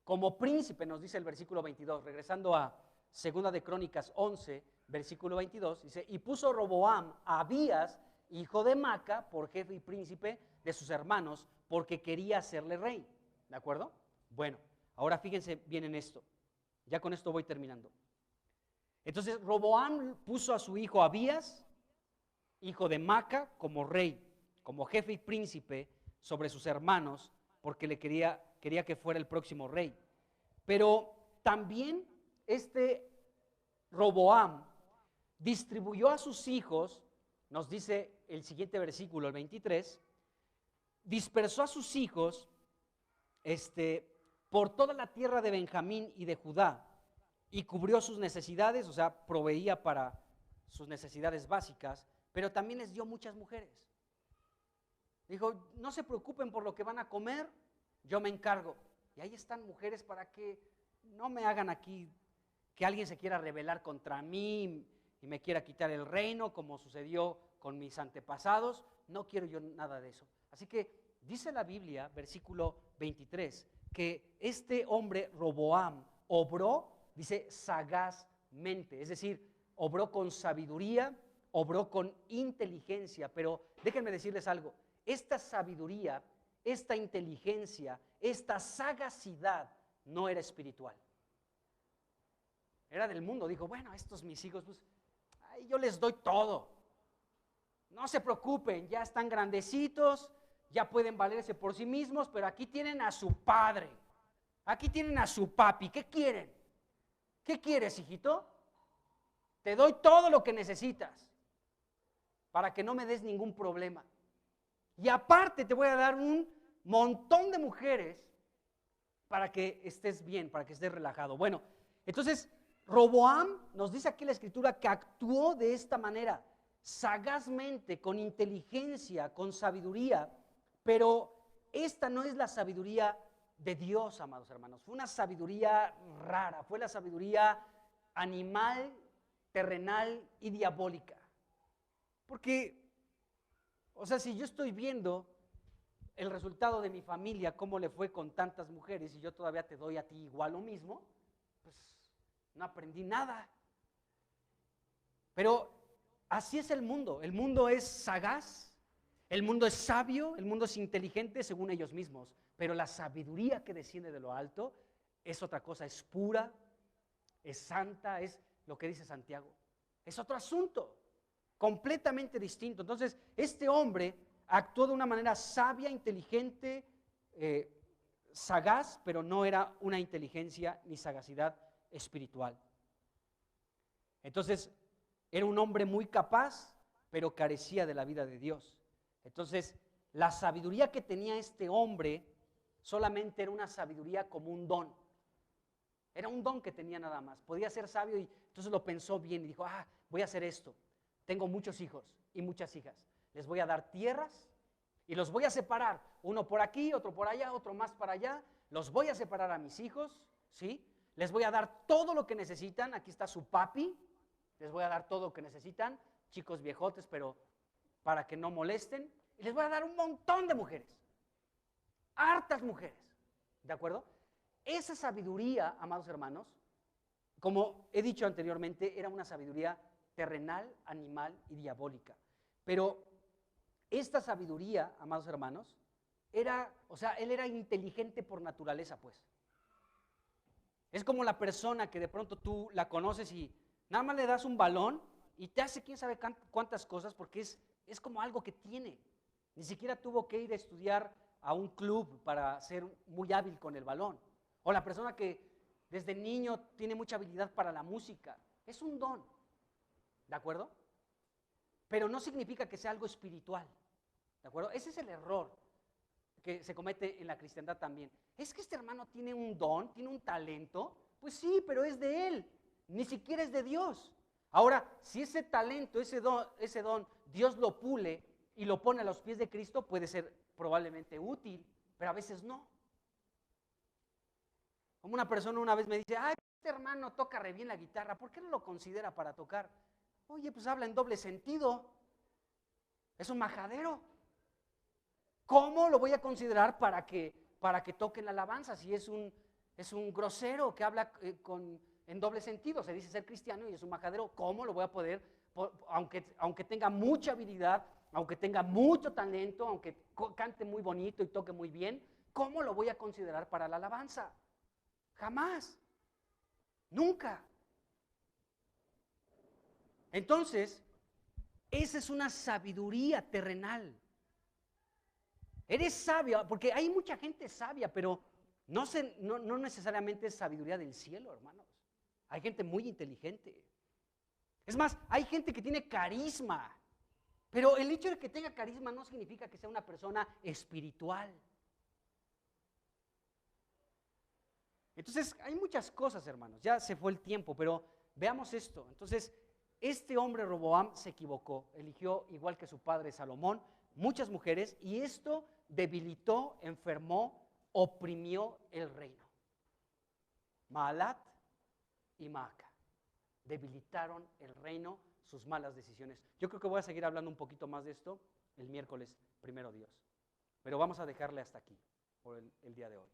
como príncipe, nos dice el versículo 22, regresando a 2 de Crónicas 11, versículo 22, dice, y puso Roboam a Abías, hijo de Maca, por jefe y príncipe de sus hermanos, porque quería hacerle rey, ¿de acuerdo? Bueno, ahora fíjense bien en esto, ya con esto voy terminando. Entonces Roboam puso a su hijo Abías, hijo de Maca, como rey, como jefe y príncipe sobre sus hermanos, porque le quería que fuera el próximo rey. Pero también este Roboam distribuyó a sus hijos, nos dice el siguiente versículo, el 23, dispersó a sus hijos por toda la tierra de Benjamín y de Judá y cubrió sus necesidades, o sea, proveía para sus necesidades básicas, pero también les dio muchas mujeres. Dijo, no se preocupen por lo que van a comer, yo me encargo. Y ahí están mujeres para que no me hagan aquí que alguien se quiera rebelar contra mí y me quiera quitar el reino, como sucedió con mis antepasados. No quiero yo nada de eso. Así que dice la Biblia, versículo 23, que este hombre Roboam obró, dice, sagazmente, es decir, obró con sabiduría, obró con inteligencia. Pero déjenme decirles algo, esta sabiduría, esta inteligencia, esta sagacidad no era espiritual. Era del mundo. Dijo, bueno, estos mis hijos, pues yo les doy todo. No se preocupen, ya están grandecitos, ya pueden valerse por sí mismos, pero aquí tienen a su padre, aquí tienen a su papi. ¿Qué quieren? ¿Qué quieres, hijito? Te doy todo lo que necesitas para que no me des ningún problema. Y aparte te voy a dar un montón de mujeres para que estés bien, para que estés relajado. Bueno, entonces Roboam nos dice aquí la escritura que actuó de esta manera, sagazmente, con inteligencia, con sabiduría, pero esta no es la sabiduría de Dios, amados hermanos. Fue una sabiduría rara, fue la sabiduría animal, terrenal y diabólica. Porque, o sea, si yo estoy viendo el resultado de mi familia, cómo le fue con tantas mujeres, y yo todavía te doy a ti igual lo mismo, pues no aprendí nada. Pero así es el mundo es sagaz, el mundo es sabio, el mundo es inteligente según ellos mismos, pero la sabiduría que desciende de lo alto es otra cosa, es pura, es santa, es lo que dice Santiago, es otro asunto, completamente distinto. Entonces, este hombre actuó de una manera sabia, inteligente, sagaz, pero no era una inteligencia ni sagacidad espiritual. Entonces, era un hombre muy capaz, pero carecía de la vida de Dios. Entonces, la sabiduría que tenía este hombre solamente era una sabiduría como un don. Era un don que tenía nada más. Podía ser sabio y entonces lo pensó bien y dijo, voy a hacer esto. Tengo muchos hijos y muchas hijas. Les voy a dar tierras y los voy a separar. Uno por aquí, otro por allá, otro más para allá. Los voy a separar a mis hijos, ¿sí? Les voy a dar todo lo que necesitan. Aquí está su papi. Les voy a dar todo lo que necesitan. Chicos viejotes, pero para que no molesten. Y les voy a dar un montón de mujeres. Hartas mujeres. ¿De acuerdo? Esa sabiduría, amados hermanos, como he dicho anteriormente, era una sabiduría terrenal, animal y diabólica. Pero esta sabiduría, amados hermanos, él era inteligente por naturaleza, pues. Es como la persona que de pronto tú la conoces y nada más le das un balón y te hace quién sabe cuántas cosas porque es como algo que tiene. Ni siquiera tuvo que ir a estudiar a un club para ser muy hábil con el balón. O la persona que desde niño tiene mucha habilidad para la música. Es un don, ¿de acuerdo? Pero no significa que sea algo espiritual, ¿de acuerdo? Ese es el error que se comete en la cristiandad también. Es que este hermano tiene un don, tiene un talento. Pues sí, pero es de él, ni siquiera es de Dios. Ahora, si ese talento, ese don, Dios lo pule y lo pone a los pies de Cristo, puede ser probablemente útil, pero a veces no. Como una persona una vez me dice, este hermano toca re bien la guitarra, ¿por qué no lo considera para tocar? Oye, pues habla en doble sentido, es un majadero. ¿Cómo lo voy a considerar para que toque la alabanza si es un grosero que habla en doble sentido? Se dice ser cristiano y es un majadero. ¿Cómo lo voy a poder, aunque tenga mucha habilidad, aunque tenga mucho talento, aunque cante muy bonito y toque muy bien, cómo lo voy a considerar para la alabanza? Jamás, nunca. Entonces, esa es una sabiduría terrenal. Eres sabio, porque hay mucha gente sabia, pero no necesariamente es sabiduría del cielo, hermanos. Hay gente muy inteligente. Es más, hay gente que tiene carisma. Pero el hecho de que tenga carisma no significa que sea una persona espiritual. Entonces, hay muchas cosas, hermanos. Ya se fue el tiempo, pero veamos esto. Entonces, este hombre Roboam se equivocó. Eligió, igual que su padre Salomón, muchas mujeres, y esto debilitó, enfermó, oprimió el reino. Maalat y Maaca debilitaron el reino, sus malas decisiones. Yo creo que voy a seguir hablando un poquito más de esto el miércoles, primero Dios. Pero vamos a dejarle hasta aquí por el día de hoy.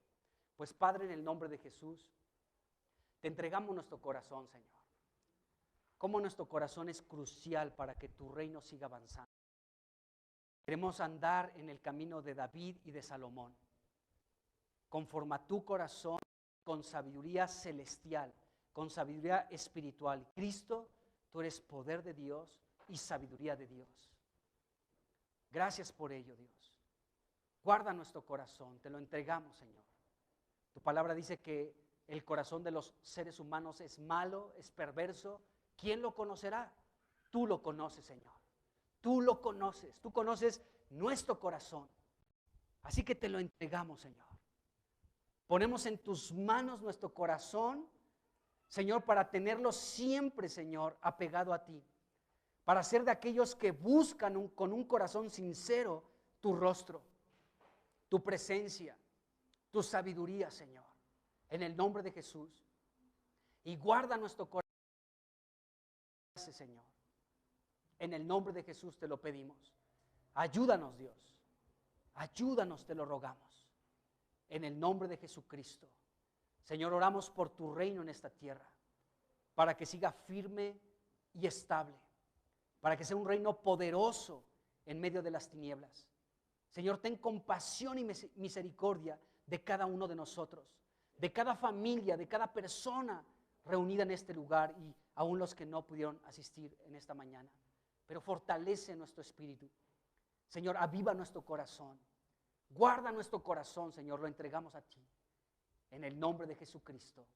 Pues Padre, en el nombre de Jesús, te entregamos nuestro corazón, Señor. Cómo nuestro corazón es crucial para que tu reino siga avanzando. Queremos andar en el camino de David y de Salomón, conforme a tu corazón, con sabiduría celestial, con sabiduría espiritual. Cristo, tú eres poder de Dios y sabiduría de Dios. Gracias por ello, Dios. Guarda nuestro corazón, te lo entregamos, Señor. Tu palabra dice que el corazón de los seres humanos es malo, es perverso. ¿Quién lo conocerá? Tú lo conoces, Señor. Tú lo conoces, tú conoces nuestro corazón. Así que te lo entregamos, Señor. Ponemos en tus manos nuestro corazón, Señor, para tenerlo siempre, Señor, apegado a ti. Para ser de aquellos que buscan con un corazón sincero tu rostro, tu presencia, tu sabiduría, Señor. En el nombre de Jesús. Y guarda nuestro corazón, Señor. En el nombre de Jesús te lo pedimos. Ayúdanos, Dios. Ayúdanos, te lo rogamos. En el nombre de Jesucristo. Señor, oramos por tu reino en esta tierra, para que siga firme y estable, para que sea un reino poderoso en medio de las tinieblas. Señor, ten compasión y misericordia de cada uno de nosotros, de cada familia, de cada persona reunida en este lugar y aún los que no pudieron asistir en esta mañana. Pero fortalece nuestro espíritu. Señor, aviva nuestro corazón. Guarda nuestro corazón, Señor, lo entregamos a ti. En el nombre de Jesucristo.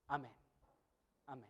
Amén. Amén.